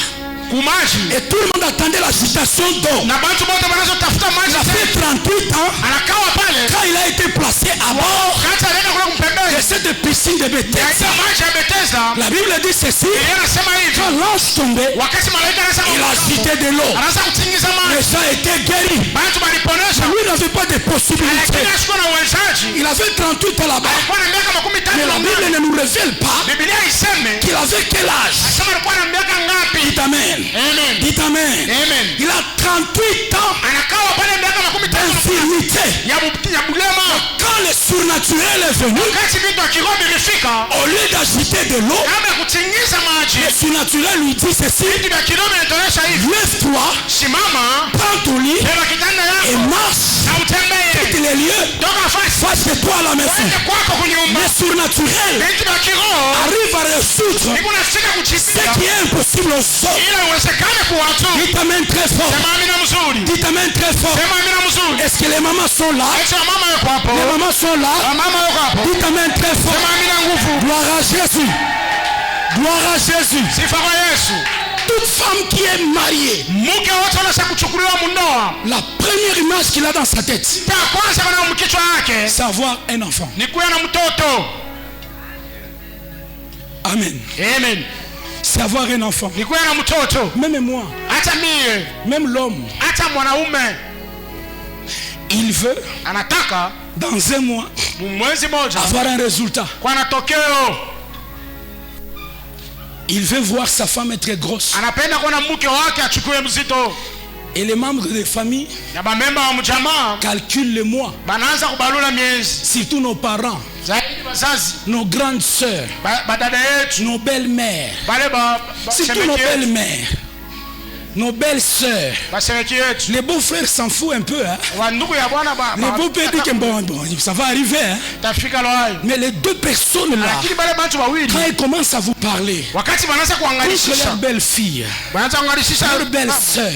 kumaji et tout le monde attendait l'agitation d'eau. na watu wote wanazotafuta Il maji a fait 38 ans anakawa pale quand il a été placé à bord kati anaenda kule de kumpembeni cette piscine de Bethesda. ya maji ya Bethesda. La Bible dit ceci: Yeye anasema hivi quand l'ange tombait, wakati malaika il a agité de l'eau. anaanza kutingiza Les maji gens étaient guéris. watu waliponesha Lui n'avait pas de possibilité. lakini ashikuwa na uwezaji Il avait 38 ans là-bas. alikuwa na miaka 30 Mais la Bible ne nous révèle pas Biblia iseme qu'il avait quel âge. asema alikuwa na miaka ngapi. Dites amen. Amen. Dites amen. Amen. Il a 38 ans Anakawa pale miaka 30 d'infirmité. ya bulema. Quand le surnaturel est venu, Wakati vitu ya kiroho vilifika au lieu d'agiter de l'eau, kabla ya kutingiza maji le surnaturel lui dit ceci: vitu vya kiroho vinatolesha hivi lève-toi, simama prends ton lit beba kitanda et yako marche. na utembee Quitte les lieux, toka nafasi va chez toi à la maison. uende kwako kunyumba. Le surnaturel Vitu vya kiroho arrive à résoudre iko nafika ce kuchipia qui est impossible aux hommes. ila uwezekane kwa watu. Dites amen très fort. Sema amina mzuri. Dites amen très fort. Sema amina mzuri. Est-ce que les mamans sont là? Eti mama yuko hapo. Les mamans sont là. Mama yuko hapo. Dites amen très fort. Sema amina nguvu. Gloire à Jésus. Gloire à Jésus. Sifa kwa Yesu. Toute femme qui est mariée, Mke wote wanasha kuchukuliwa mundoa. la première image qu'il a dans sa tête, Ta kwanza kana mkichwa yake c'est avoir un enfant. ni kuwa na mtoto. Amen. Amen. C'est avoir un enfant. Ni kuwa na mtoto. Même moi, Hata mie, même l'homme, hata mwanaume il veut, anataka dans un mois, mwezi moja avoir un résultat. kwa na tokeo. Il veut voir sa femme être grosse. Anapenda kuona mke wake achukue mzito. Et les membres de famille Na bamemba wa mjamaa calculent les mois. banaanza kubalula miezi. Surtout nos parents, Zaidi wazazi, nos grandes sœurs, badada yetu, nos belles-mères. bale Surtout nos basemeki yetu, belles-mères, nos belles-sœurs. basemeki yetu. Les beaux-frères s'en foutent un peu. Hein? Wa ndugu ya bwana Les beaux-pères disent que bon, ça va arriver. Hein? tafika loai. Mais les deux personnes là, Lakini bale bantu wawili quand ils commencent à vous parler, wakati banaanza contre kuangalishisha, leur belle-fille, banaanza kuangalishisha leur belle-sœur,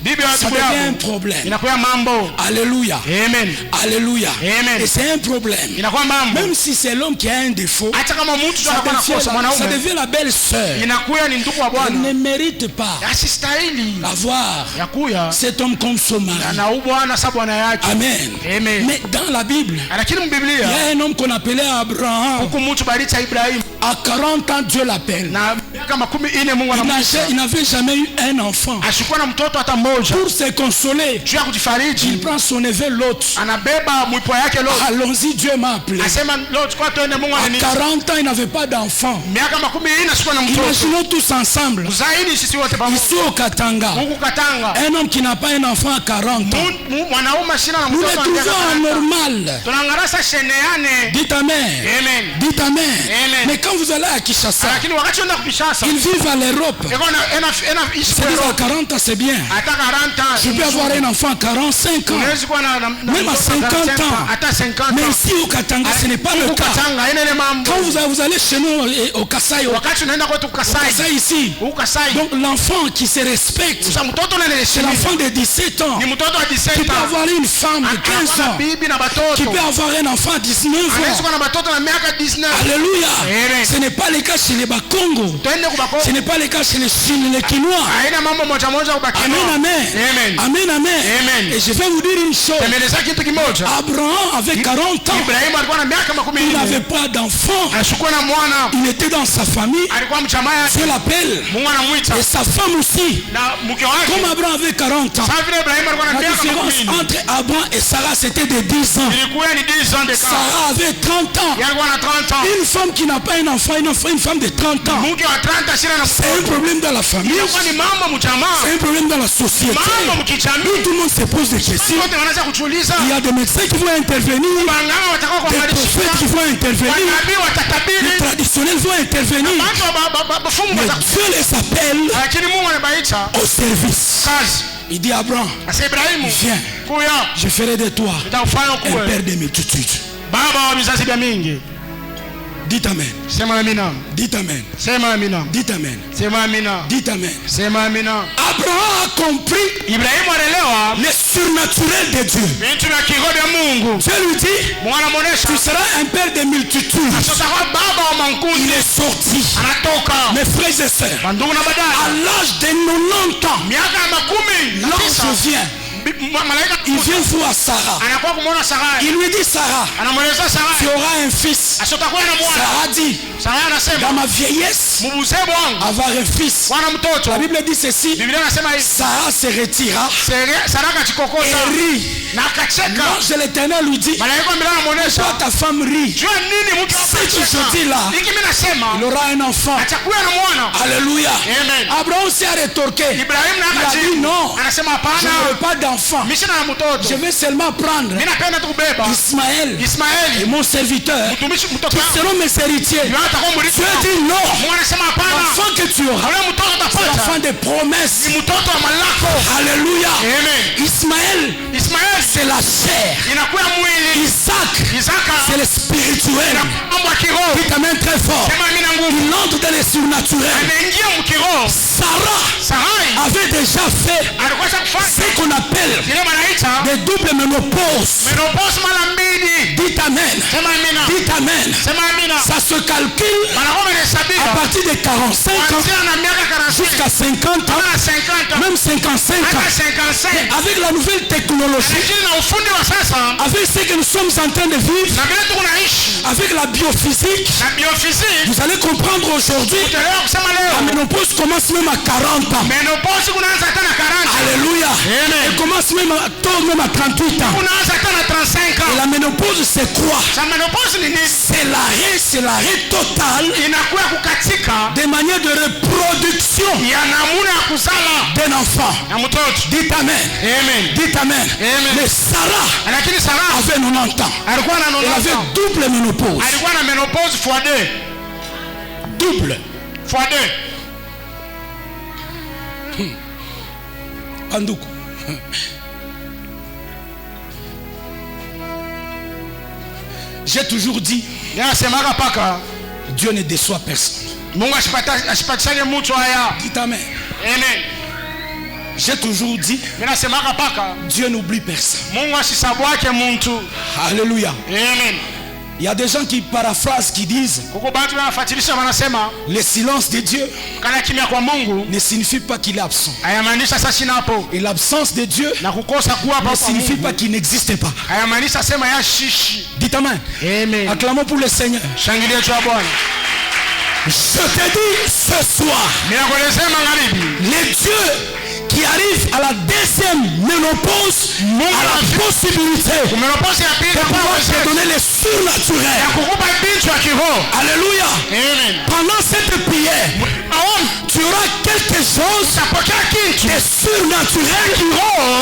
bibi wa ça ndugu devient un yako, problème. inakuwa mambo. Alléluia. Amen. Alléluia. Amen. Et c'est un problème. Inakuwa mambo. Même si c'est l'homme qui a un défaut, Hata kama mtu ça anakuwa nakosa devient, ça mwanaume, devient la belle-sœur. inakuwa ni ndugu wa Elle bwana. ne mérite pas Asistahili avoir ya kuya cet homme comme son mari. na bwana sa bwana yake. Amen. Amen. Mais dans la Bible, Lakini il y mbiblia a un homme qu'on appelait Abraham. huku mtu balita Ibrahim À 40 ans, Dieu l'appelle. na miaka 40 Mungu anamuita. Il n'avait jamais eu un enfant. Ashikuwa na mtoto hata mmoja. Pour se consoler, Juu ya il kujifariji prend son neveu Lot. anabeba mwipo yake Lot. Allons-y, Dieu m'a appelé. Asema Lot kwa tuende Mungu À ananiita. 40 ans, il n'avait pas d'enfant. Miaka 40 ashikuwa na mtoto. Imaginons tous ensemble. Zaidi sisi wote pamoja. Ici au Katanga, Huku Katanga. un homme qui n'a pas un enfant à 40 ans. Mwanaume shina na Nous le mtoto wa miaka trouvons 40. anormal. Tunaangalia sheneane. Dites amen. Amen. Dites amen. Amen. Mais quand vous allez à Kinshasa, Lakini wakati unaenda kupishasa. ils vivent à l'Europe. Iko ena ishi C'est-à-dire kwa à 40 ans, c'est bien. hata 40 ans. Je peux avoir un enfant à 45 ans. Unaweza kuwa na Même à 50 ans. hata 50 Mais ans. ici au Katanga, ce n'est pas le Huku cas. Katanga ina ile mambo. Quand vous allez chez nous au Kasaï, Wakati unaenda kwetu Kasai. Kasaï ici, Huku Kasai. donc l'enfant qui se respecte, Sasa mtoto na c'est l'enfant de 17 ans. ni mtoto wa Tu 17 peux ans. avoir une femme de 15 Anakuwa na ans. bibi na Tu batoto. peux avoir un enfant à 19 Anaweza ans. kuwa na batoto na miaka 19. Alléluia. Amen. Ce n'est pas le cas chez les Bakongo. Twende kubako. Ce n'est pas le cas chez les Chinois, les Kinois. Haina mambo moja moja kubaki. Amen, amen. Amen. Amen, amen. Amen. Et je vais vous dire une chose. Temeleza kitu kimoja. Abraham avait 40 ans. Ibrahimu alikuwa na miaka Il 10. n'avait pas d'enfant. Anashukua na mwana. Il était dans sa famille. Alikuwa mjamaa yake. Dieu l'appelle. Mungu anamuita. Et sa femme aussi. Na mke wake. Comme Abraham avait 40 ans. Sasa vile Ibrahimu alikuwa na La miaka différence 10. entre Abraham et Sarah, c'était de 10 ans. Ilikuwa ni 10 ans de Sarah avait 30 ans. Yalikuwa na 30 ans. Une femme qui n'a pas un enfant, une femme de 30 ans. Mke wa 30 unapata shida na C'est un mtoto. problème dans la famille. Inakuwa ni mambo mjamaa, C'est un problème dans la société. mambo mkijamii. Tout le monde se pose des questions. Wote wanaanza kujiuliza, Il y a des médecins qui vont intervenir, waganga watakao des prophètes qui kuangalisha, vont intervenir, wanabii les watatabiri, traditionnels vont intervenir. watu bafumu Mais Dieu les appelle lakini Mungu anabaita au service. kazi. Il dit Abraham, Asa Ibrahimu, viens, kuya je ferai de toi nitakufanya un kuwe père de multitudes. baba wa vizazi vya mingi. Dites Amen. Sema amina, Dites Amen. sema amina, Dites Amen. sema amina, Dites Amen. sema amina. Abraham a compris Ibrahimu anaelewa le surnaturel de Dieu. vitu vya kiroho vya Mungu. Dieu lui dit, Mungu anamuonesha tu seras un père de multitudes. atakuwa baba wa Il mankundi. est sorti. Anatoka Mes frères et sœurs, bandugu na à badala l'âge de 90 ans, miaka ya 10 l'ange vient. malaika Il vient voir Sarah. anakuwa kumwona Sarai, Il lui dit, Sarah, anamweleza tu Sarai auras un fils. asitakuwa na mwana. Sarah dit, Sarai dans anasema ma vieillesse, mubuzee wangu avoir un fils. wana mtoto. La Bible dit ceci, Biblia inasema hivi, Sarah se retira Sarai akachikokota et rit. na akacheka. L'ange de l'Éternel lui dit, Malaika mbele anamuonesha, toi ta femme rit. jua nini mtu Ce que je dis là, hiki mimi nasema il aura un enfant. atakuwa na mwana. Alléluia. Amen. Abraham s'est rétorqué. Ibrahimu na Il a dit akajibu, non, anasema je hapana, ne veux pas d'enfant. mimi sina mtoto, Je vais seulement prendre mimi napenda tu kubeba Ismaël et Ismaeli mon serviteur mtumishi, mtoto qui wangu seront mes héritiers. ndio atakuwa mrithi Dieu wangu. dit non. Mungu anasema hapana, L'enfant que tu auras, ule mtoto c'est utapata l'enfant des promesses. ni mtoto wa malako. Alléluia. Amen. Ismaël, Ismaeli c'est la chair. inakuwa mwili, Isaac, Isaka c'est le spirituel. mambo ya kiroho. Dites Amen très fort. Sema mimi na nguvu, Il entre dans le surnaturel. anaingia mkiroho. Sarah Sarai avait déjà fait alikuwa kufanya ce qu'on appelle ile manaita des doubles ménopauses. menopause mara mbili. Dites Amen. Sema amina, Dites Amen. sema amina. Ça se calcule Banakuwa à inahesabika partir de 45 ans kuanzia na miaka 40 jusqu'à 50 ans, mpaka 50 même 55 hata ans. 55. Avec la nouvelle technologie, Lakini na ufundi wa sasa avec ce que nous sommes en train de vivre, na vile tuko naishi avec la biophysique, na biophysique, vous allez comprendre aujourd'hui, utaelewa kusema la leo ménopause commence même à 40 ans. menopause kunaanza hata na 40, Alléluia. Amen. Elle commence même à, tôt, même à 38 ans. kunaanza hata na 35 Et ans. la ménopause, c'est quoi? Sa menopause ni nini? C'est l'arrêt total Inakuwa kukatika des manières de reproduction ya namuna ya kuzala d'un enfant. ya mtoto. Dites Amen. Amen. Dites Amen. Amen. Mais Sarah Lakini Sara avait 90 ans. alikuwa na Elle avait 90, double ménopause. alikuwa na menopause fois 2 Double. fois 2. Panduku. J'ai toujours dit, Nasemaka paka Dieu ne déçoit personne. Mungu asipatishaje mtu haya. Dites Amen. Amen. J'ai toujours dit, Mimi nasemaka paka Dieu n'oublie personne. Mungu asisabwake mtu. Alléluia. Amen. Il y a des gens qui paraphrasent, qui disent, Kuko bantu wanafuatilisha wanasema le silence de Dieu kana kimya kwa Mungu ne signifie pas qu'il est absent. hayamaanisha sasa sina hapo, Et l'absence de Dieu na kukosa kuwa ne hapa kwa signifie Mungu pas qu'il n'existe pas. hayamaanisha sema ya shishi. Dites Amen. Amen. Acclamons pour le Seigneur. Shangilia tu Bwana. Je te dis ce soir, Ninakuelezea magharibi, les dieux qui arrivent à la deuxième ménopause a la possibilité menopause ya pili de pouvoir te kwa donner le surnaturel. ya kukupa bintu ya kiroho. Alléluia. Amen. Pendant cette prière, Maombi tu auras quelque chose utapokea kitu de surnaturel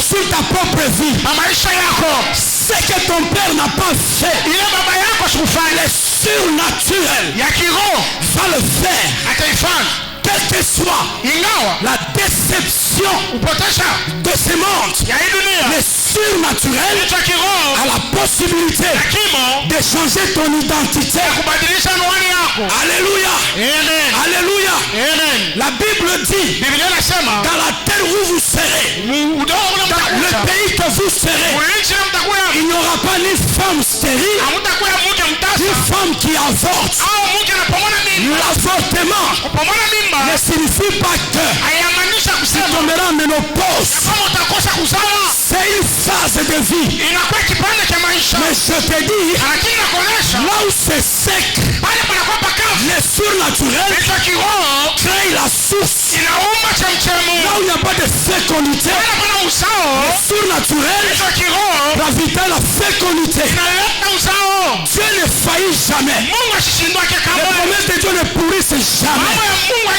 sur ta propre vie. na maisha yako, Ce que ton père n'a pas fait, ile baba yako sikufanya le surnaturel ya kiroho va le faire. ataifanya. Quelle que soit Ingawa la déception upotosha de ce monde, ya hii dunia, le surnaturel kitu ya kiroho a la possibilité ya kimo de changer ton identité. kubadilisha anwani yako. Alléluia. Amen. Alléluia. Amen. La Bible dit, Biblia inasema dans la terre où vous serez, udongo ule dans le mtakuta, pays que vous serez, nchi ile mtakuwa, il n'y aura pas ni femme stérile, hamtakuwa mke ni mtasa femme qui avorte. au mke anapomona mimba. L'avortement Kupomona mimba ne signifie pas que hayamaanisha tu kusema tomberas en ménopause. kama utakosa kuzala. C'est une phase de vie. Inakuwa kipande cha maisha, Mais je te dis, lakini nakuonesha là où c'est sec, pale panakuwa pakavu, Le surnaturel Vitu vya kiroho crée la source. inaumba chemchemu. Là où il n'y a pas de fécondité, Wala kuna le uzao. surnaturel Vitu vya kiroho ravitaille la fécondité. inaleta uzao. Dieu ne faillit jamais. Mungu asishindwake Les kamwe. promesses de Dieu ne pourrissent jamais. Mambo ya Mungu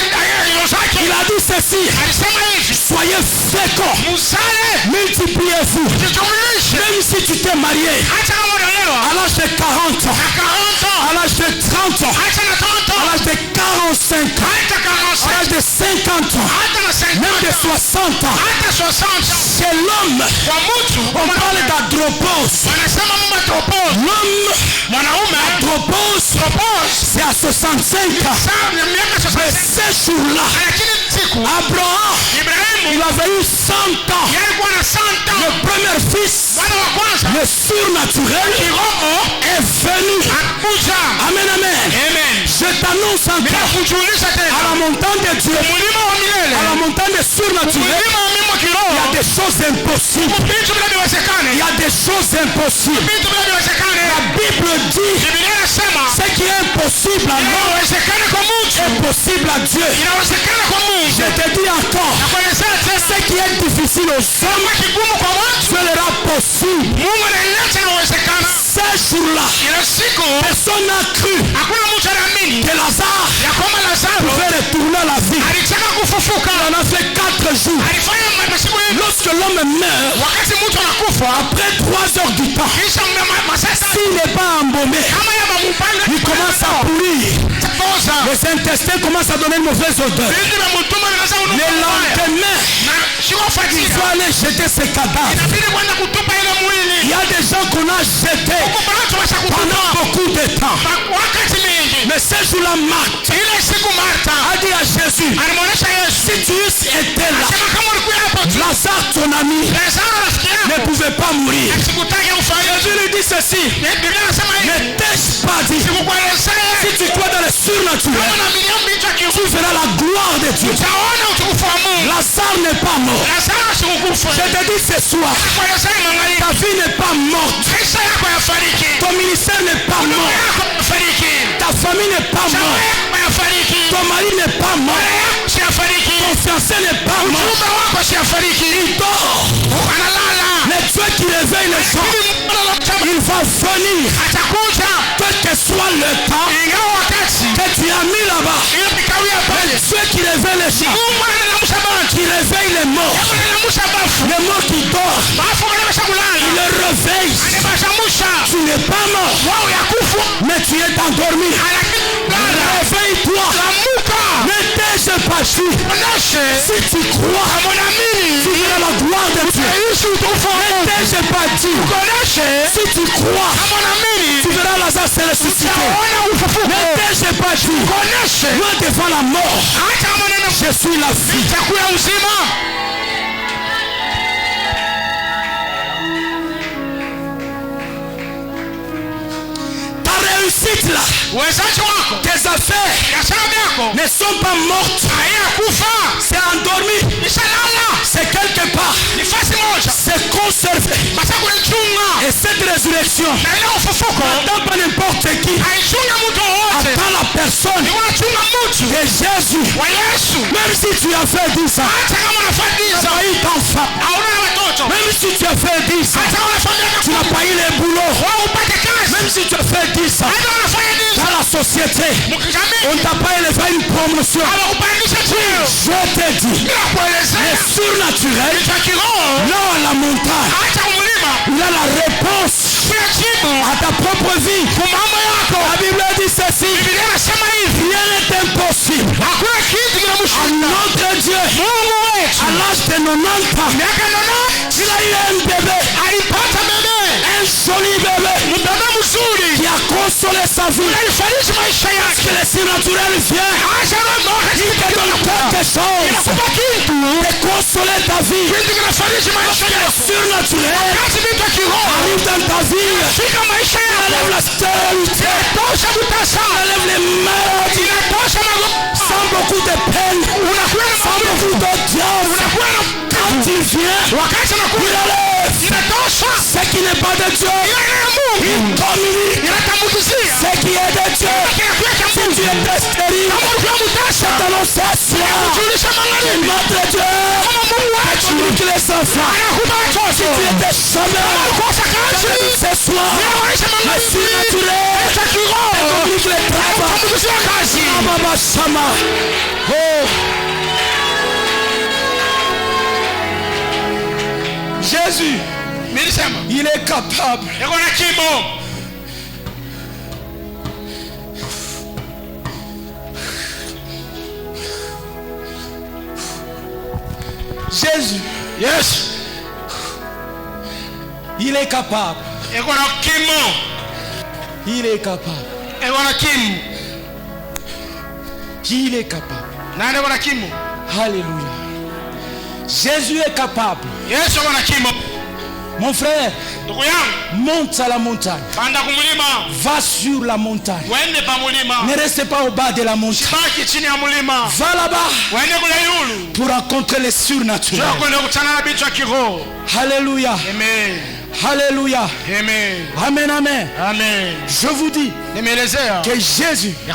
hilo zake. Il a dit ceci: Alisema hivi, soyez féconds, muzale, multipliez-vous. jijumlishe. Même si tu t'es marié Hata kama unaolewa à l'âge de 40 ans, na 40 ans, à l'âge de 30 ans, hata na 30 à ans, l'âge de 45 ans, hata à 45, l'âge de 50 ans, hata na même de 50, 60 ans. hata 60. Chez l'homme, Kwa mtu on parle d'andropos. wanasema Mungu atropose. L'homme, Mwanaume andropos, atropose c'est à 65 ans. saa ya miaka Mais 65. ces jours-là, Lakini siku Abraham, Ibrahimu il avait eu 100 ans. yeye alikuwa na 100 ans. Le premier fils, Mwana wa kwanza le surnaturel, kiroho est venu. akuja. Amen, amen. Amen. Je t'annonce encore, Ninakujulisha à tena la montagne de Dieu, mulima wa milele, à la montagne de surnaturel, mulima wa mimo il y a kiroho, des choses impossibles. vitu vinavyowesekane, Il y a des choses impossibles. vitu vinavyowesekane. La Bible dit, Biblia inasema ce qui est impossible à l'homme inawezekana kwa mtu, est possible à Dieu. inawezekana kwa Mungu. Je te dis encore, Nakuelezea tena, ce qui est difficile aux hommes, kama kigumu kwa watu, Dieu le rend possible. Mungu analeta inawezekana. Ces jours-là, Ile siku personne n'a cru hakuna mtu anaamini que Lazare ya kwamba Lazaro pouvait retourner à la vie. alitaka kufufuka. Il en a fait 4 jours. Alifanya masiku hivi. Lorsque l'homme meurt, Wakati mtu anakufa, après 3 heures du temps, kisha masaa s'il n'est pas embaumé, kama ya mamupanga il commence à pourrir. poza Les intestins commencent à donner une mauvaise odeur. vitu vya mtumbo vinaanza Le kunuka mbaya. lendemain, Na sio il fatia, faut aller jeter ses cadavres. inabidi kwenda kutupa ile Il mwili. y a des gens qu'on a jetés Huko watu washakutupa pendant beaucoup de temps. wakati mingi. Mais ce jour-là, Marthe Ile siku Martha a dit à Jésus, alimwonyesha Yesu, si tu eusses été là, sema kama ulikuwa hapo tu, Lazare, ton ami, Lazaro rafiki ne yako pouvait pas mourir. asikutake ufariki. Jésus lui dit ceci, Biblia inasema ne hivi, t'ai-je pas dit, sikukuelezea si tu crois dans le kama surnaturel, unaaminia vitu vya kiroho tu verras la gloire de Dieu. utaona utukufu wa Mungu. Lazare n'est pas mort. Lazaro asikukufa. Je te dis ce soir, Kuelezea mangali ta vie n'est pas morte. maisha yako yafariki, Ton ministère n'est pas ndoa mort. yako yafariki, Ta famille n'est pas shamba morte. yako yafariki, Ton mari n'est pas bwana mort. yako siyafariki, Ton fiancé n'est pas mort. mchumba wako siyafariki, Il dort. analala. Le Dieu qui réveille les gens, Ili Mungu analochama il va venir. atakuja, Quel que soit le temps ingawa wakati que tu as mis là-bas, hiyo vikawia le pale, Dieu qui réveille les gens, Mungu analamusha bantu, qui réveille les morts, analamusha bafu, les morts qui dorment, bafu anabasha il kulala, les réveille. anabashamusha Tu n'es pas mort, wao ya kufu, mais tu es endormi. lakini lala, Réveille-toi. lamuka, Ne t'ai-je pas dit, oneshe si tu crois, kama unaamini tu verras la gloire de Dieu. utaishi utukufu wa Ne Mungu. t'ai-je pas dit, Oneshe si tu crois, kama unaamini tu verras Lazare se ressusciter. utaona ufufuko. Ne t'ai-je pas dit, Oneshe loin devant la mort, hata kama unaenda je suis la vie. chakula uzima. Ta réussite là, Uwezaji wako, tes affaires biashara yako ne sont pas mortes, hayakufa, c'est endormi, ishalala, c'est quelque part, ni fasi moja, c'est conservé. basa kuichunga. Et cette résurrection Na ile ufufuko n'attend pas n'importe qui, haichunga mtu wowote, attend la personne ni unachunga mtu de Jésus. wa Yesu. Même si tu as fait 10 ans, Hata kama tu unafanya n'as pas eu d'enfant. hauna na watoto, Même si tu as fait 10 ans, hata kama unafanya tu n'as pas eu les boulots. wao upate kazi, Même si tu as fait 10 ans, hata unafanya nini dans la société, on mkijamii ne t'a pas élevé à une promotion. hawakupandisha cheo. Je te dis, Bila le kuelezea surnaturel, cha kiroho, là à la montagne, hata umlima il a la réponse kuna jibu à ta propre vie. kwa mambo yako. La Bible dit ceci, Biblia inasema hivi, rien n'est impossible. hakuna kitu À kinamshinda notre Dieu, Mungu wetu. à l'âge de 90 ans, Miaka 90 il a eu un bébé, alipata bebe, un joli bébé, mbebe mzuri qui a consolé sa vie. alifariji maisha Que yake. le surnaturel vient, Acha roho il te donne quelque chose inakupa kitu, de consoler ta vie. kitu kinafariji maisha Le yako. surnaturel Kazi vitu vya kiroho arrive dans ta vie, fika maisha il yako, enlève la stérilité, inatosha il kutasa, enlève les maladies, inatosha magonjwa, sans beaucoup de peine, unakuwa na sans maumivu, beaucoup d'audience. unakuwa na Quand il vient, wakati il unakuwa enlève inatosha, ce qui n'est pas de Dieu, ile ya Mungu il communique inatambukizia ce qui est de Dieu. kinakuwa cha Si Mungu. tu es t'annoncer ce soir que notre Dieu purifie les enfants. Si tu étais chômeur, ce soir, le surnaturel purifie les travaux. Mama Sama. Oh. Jésus, il est capable. Jésus, Yes. il est capable. Il est capable. Il est capable. Alléluia. Jésus est capable. Mon frère, monte à la montagne. Va sur la montagne. Ne reste pas au bas de la montagne. Va là-bas pour rencontrer les surnaturels. Alléluia. Amen. Alléluia. Amen. Amen, amen. Amen. Je vous dis que Jésus est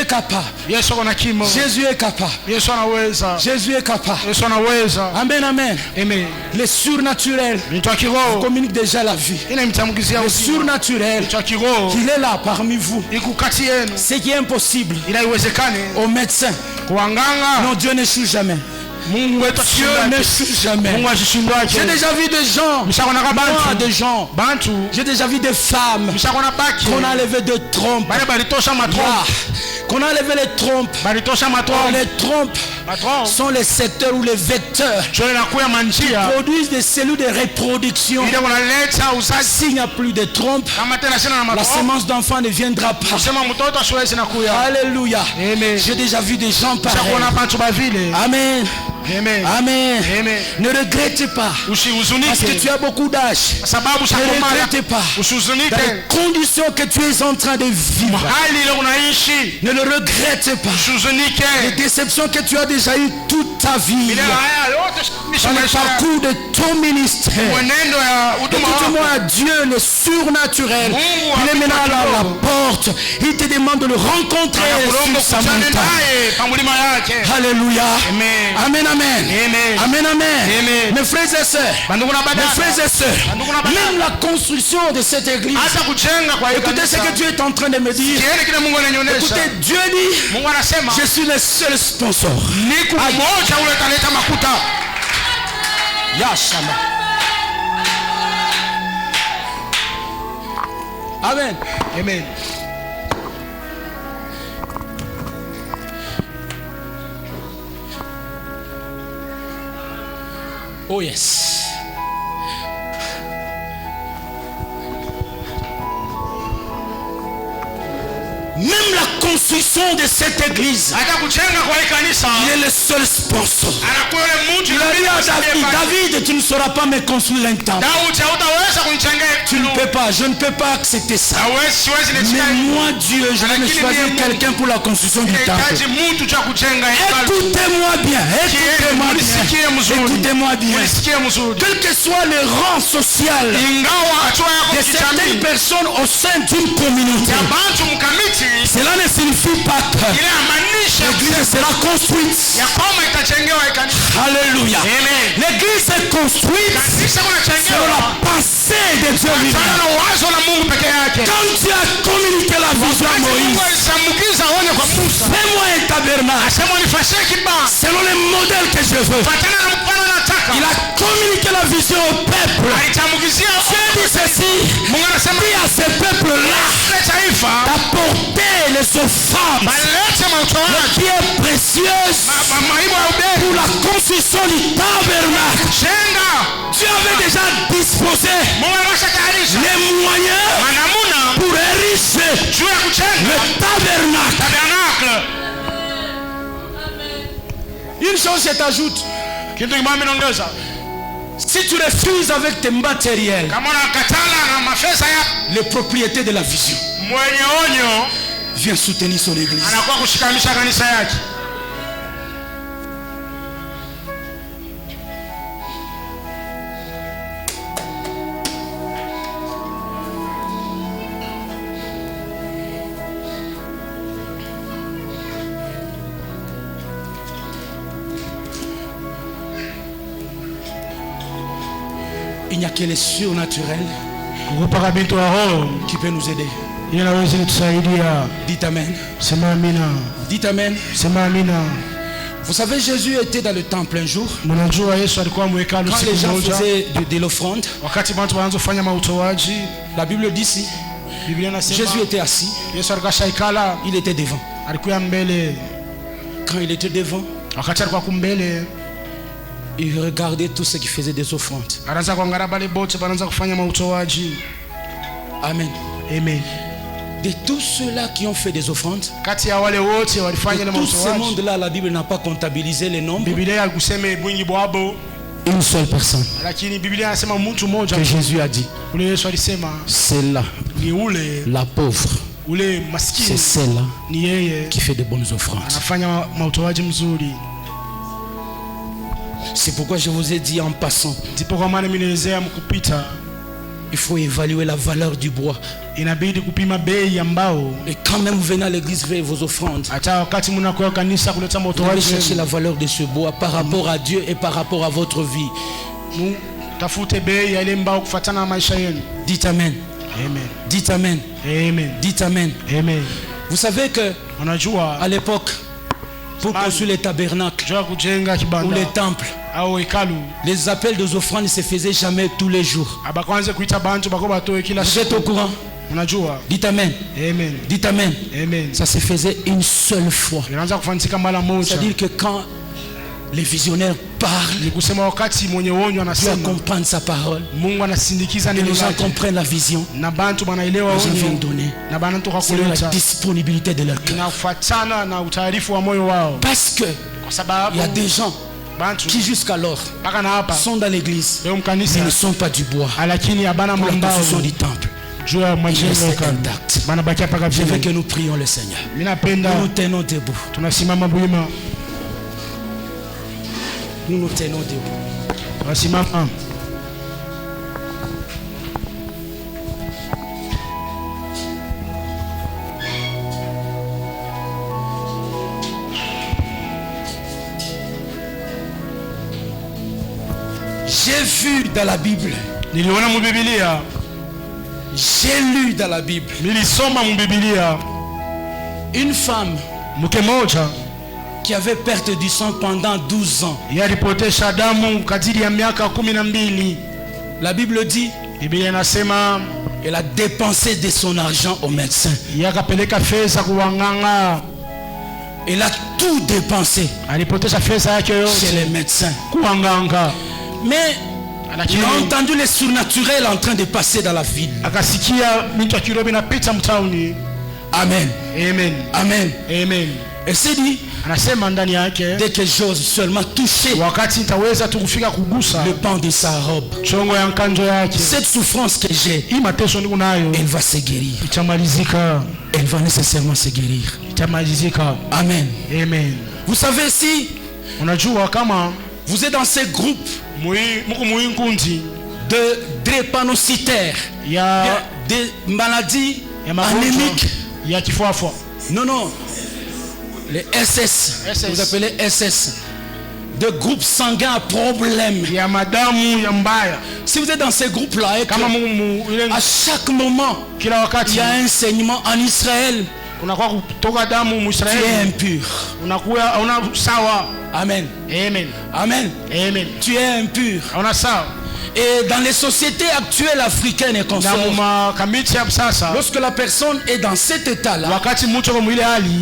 capable. Jésus est capable. Jésus est capable. Amen, amen. Amen. Les surnaturels communiquent déjà la vie. Le surnaturel, il est là parmi vous. Ce qui est impossible aux médecins. Non, Dieu n'échoue jamais. Dieu n'échoue jamais. J'ai déjà vu des gens, j'ai déjà vu des femmes qu'on a enlevé de trompes. Qu'on a enlevé les trompes. Les trompes sont les secteurs ou les vecteurs qui produisent des cellules de reproduction. S'il n'y a plus de trompes, la semence d'enfant ne viendra pas. Alléluia. J'ai déjà vu des gens pareils. Amen. Amen. Amen. Amen. Ne regrette pas. Parce que tu as beaucoup d'âge. Ne regrette pas. Dans les conditions que tu es en train de vivre. Ne le regrette pas. Les déceptions que tu as déjà eues toute ta vie. Dans le parcours de ton ministère. Écoute-moi, Dieu, le surnaturel. Il est maintenant à la porte. Il te demande de le rencontrer sur sa montagne. Alléluia. Amen, amen. Amen, amen. Mes frères et sœurs, même la construction de cette église, écoutez ce que Dieu est en train de me dire. Écoutez, Dieu dit, je suis le seul sponsor. Yashama. Amen. Amen. Oh yes. Même la construction de cette église, il est le seul sponsor. Il a dit à David, tu ne sauras pas me construire un temple. Tu ne peux pas, je ne peux pas accepter ça. Mais moi, Dieu, je vais me choisir quelqu'un pour la construction du temple. Écoutez-moi bien, écoutez-moi bien, écoutez-moi bien. Quel que soit le rang social de certaines personnes au sein d'une communauté, cela ne signifie pas que l'église sera construite. Alléluia. L'église est construite selon la pensée de Dieu lui-même. Quand tu as communiqué la vision à Moïse, fais-moi un tabernacle selon le modèle que je veux. Il a communiqué la vision au peuple. Dieu dit ceci, dis à ce peuple-là d'apporter les offrandes qui est précieuse pour la construction du tabernacle. Dieu avait déjà disposé les moyens pour ériger le tabernacle. Une chose je t'ajoute. Si tu refuses avec tes matériels les propriétés de la vision, viens soutenir son église. il n'y a que les surnaturels qui peut nous aider. Dites Amen. Dites Amen. Vous savez, Jésus était dans le temple un jour. Quand les gens faisaient de l'offrande, la Bible dit ici, Jésus était assis, il était devant. Quand il était devant, il regardait tous ceux qui faisaient des offrandes. Amen. Amen. De tous ceux-là qui ont fait des offrandes, de tout ce monde-là, la Bible n'a pas comptabilisé les nombres. Une seule personne que Jésus a dit, c'est là la pauvre, c'est celle-là qui fait de bonnes offrandes. C'est pourquoi je vous ai dit en passant, il faut évaluer la valeur du bois. Et quand même vous venez à l'église faire vos offrandes, vous devez chercher la valeur de ce bois par rapport à Dieu et par rapport à votre vie. Dites Amen. Amen. Dites Amen. Amen. Dites Amen. Amen. Vous savez que à l'époque, pour construire les tabernacles ou les temples, les appels des offrandes ne se faisaient jamais tous les jours. Vous êtes au courant? Dites Amen. Amen. Dites Amen. Amen. Ça se faisait une seule fois. C'est-à-dire que quand les visionnaires parlent, Dieu accompagne sa parole. Et les gens comprennent la vision. Les gens viennent donner selon la disponibilité de leur cœur. Parce que il y a des gens qui jusqu'alors sont dans l'église, mais ne sont pas du bois. Pour la construction du temple, il reste intact. Je veux que nous prions le Seigneur. Nous nous tenons debout. Nous nous tenons debout. J'ai vu dans la Bible. J'ai lu dans la Bible. Une femme qui avait perte du sang pendant 12 ans. La Bible dit, elle a dépensé de son argent au médecin. Elle a tout dépensé chez les médecins. Mais il a entendu les surnaturels en train de passer dans la ville. Amen. Amen. Amen. Amen. Elle s'est dit, dès que j'ose seulement toucher le pan de sa robe, cette souffrance que j'ai, elle va se guérir. Elle va nécessairement se guérir. Amen. Amen. Vous savez, si vous êtes dans ces groupes de drépanocytaires, des maladies anémiques, non, les SS, vous appelez SS, de groupes sanguins à problème. Si vous êtes dans ces groupes-là, à chaque moment, il y a un saignement en Israël, tu es impur. Amen. Amen. Amen. Amen. Tu es impur. Et dans les sociétés actuelles africaines et consorts, lorsque la personne est dans cet état-là,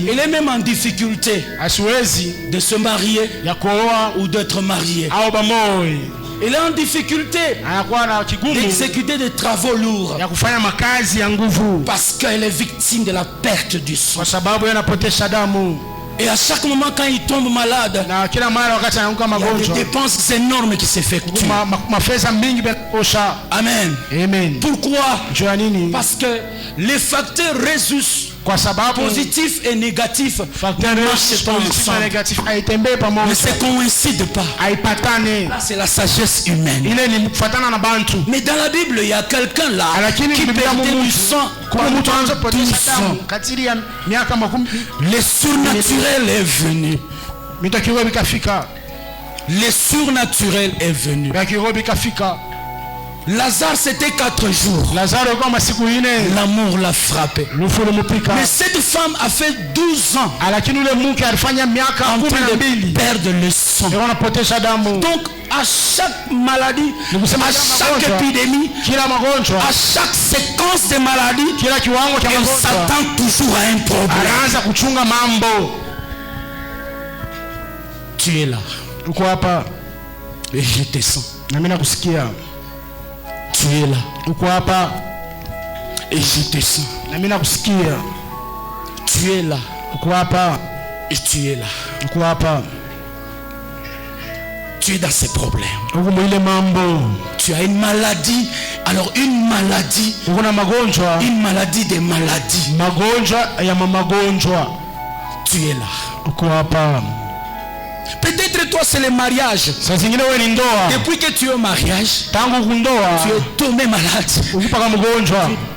elle est même en difficulté de se marier ou d'être mariée. Elle est en difficulté d'exécuter des travaux lourds parce qu'elle est victime de la perte du sang. Et à chaque moment quand il tombe malade, il y a des dépenses énormes qui s'effectuent. Amen. Amen. Pourquoi? Parce que les facteurs résus positifs et négatifs ne marchent pas ensemble. Ne se coïncident pas. C'est la sagesse humaine. Mais dans la Bible, il y a quelqu'un là qui perdait du sang pendant 12 ans. Le surnaturel est venu. Le surnaturel est venu. Lazare c'était 4 jours. L'amour l'a frappé. Mais cette femme a fait 12 ans en train de perdre le sang. Donc à chaque maladie, à chaque épidémie, à chaque séquence de maladies, elle s'attend toujours à un problème. Tu es là. Et je te sens. Tu es là. Et je te sens. Tu es là. Et tu es là. Tu es dans ces problèmes. Tu as une maladie. Alors une maladie. Une maladie des maladies. Tu es là. Peut-être toi c'est le mariage. Depuis que tu es au mariage, tu es tombé malade.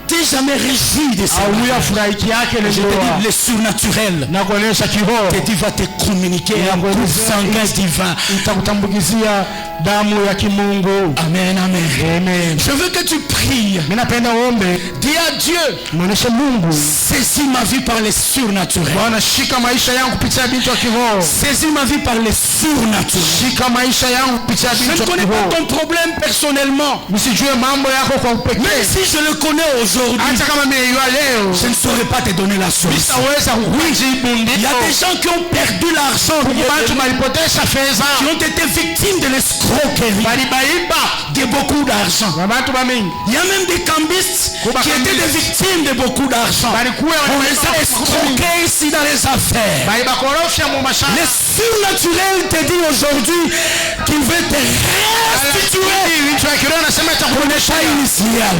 Tu n'es jamais réjoui de ça. Je te dis le surnaturel que tu vas te communiquer un coup sanguin divin. Amen, amen. Je veux que tu pries. Dis à Dieu, saisis ma vie par le surnaturel. Saisis ma vie par le surnaturel. Je ne connais pas ton problème personnellement. Mais si je le connais aujourd'hui, je ne saurais pas te donner la solution. Il y a des gens qui ont perdu l'argent, qui ont été victimes de l'escroquerie, de beaucoup d'argent. Il y a même des cambistes qui étaient des victimes de beaucoup d'argent. On les a escroqués ici dans les affaires. Le surnaturel te dit aujourd'hui qu'il veut te restituer ton état initial.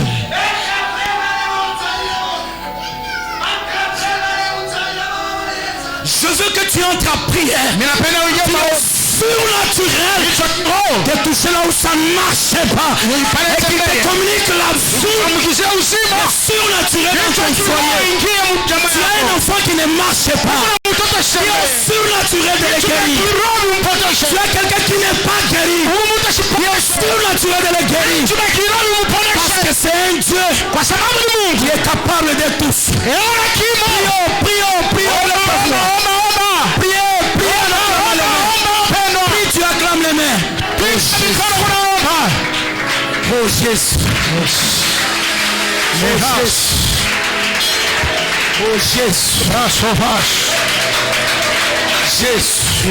Je veux que tu entres à prière. Surnaturel de toucher là où ça ne marchait pas et qui te communique la vie. Surnaturel dans ton foyer. Tu as un enfant qui ne marche pas. Surnaturel de le guérir. Tu as quelqu'un qui n'est pas guéri. Surnaturel de le guérir. Parce que c'est un Dieu qui est capable de tout. Prions. Tu acclames les mains. Oh Jésus. Oh Jésus. Jésus,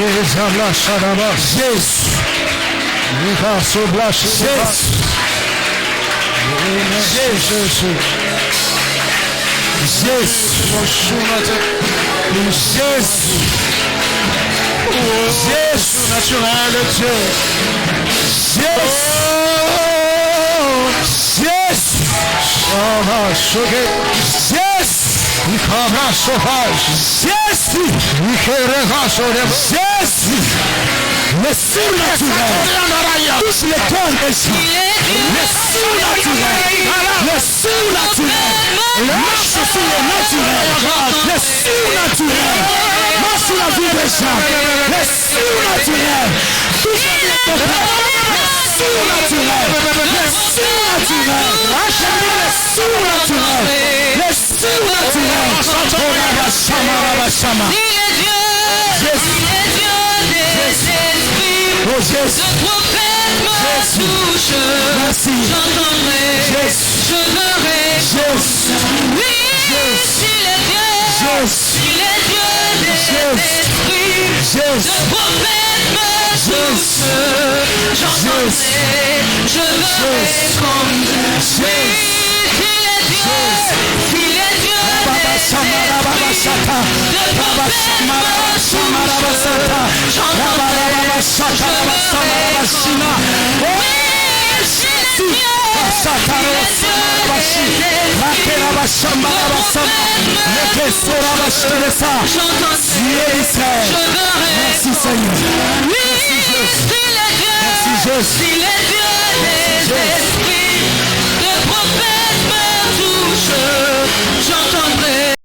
naturel de Dieu. Le surnaturel touche le cœur des gens. Le surnaturel marche sur le naturel. Le surnaturel marche sur la vie des gens. Le surnaturel touche le cœur. Le surnaturel. Oh Jésus, notre touche, j'entendrai, je verrai, oui, s'il est Dieu des esprits, le prophète me touche, j'entendrai, je verrai comme Dieu, s'il est Dieu des esprits, le prophète me touche, j'entendrai, merci Seigneur. Merci Jésus.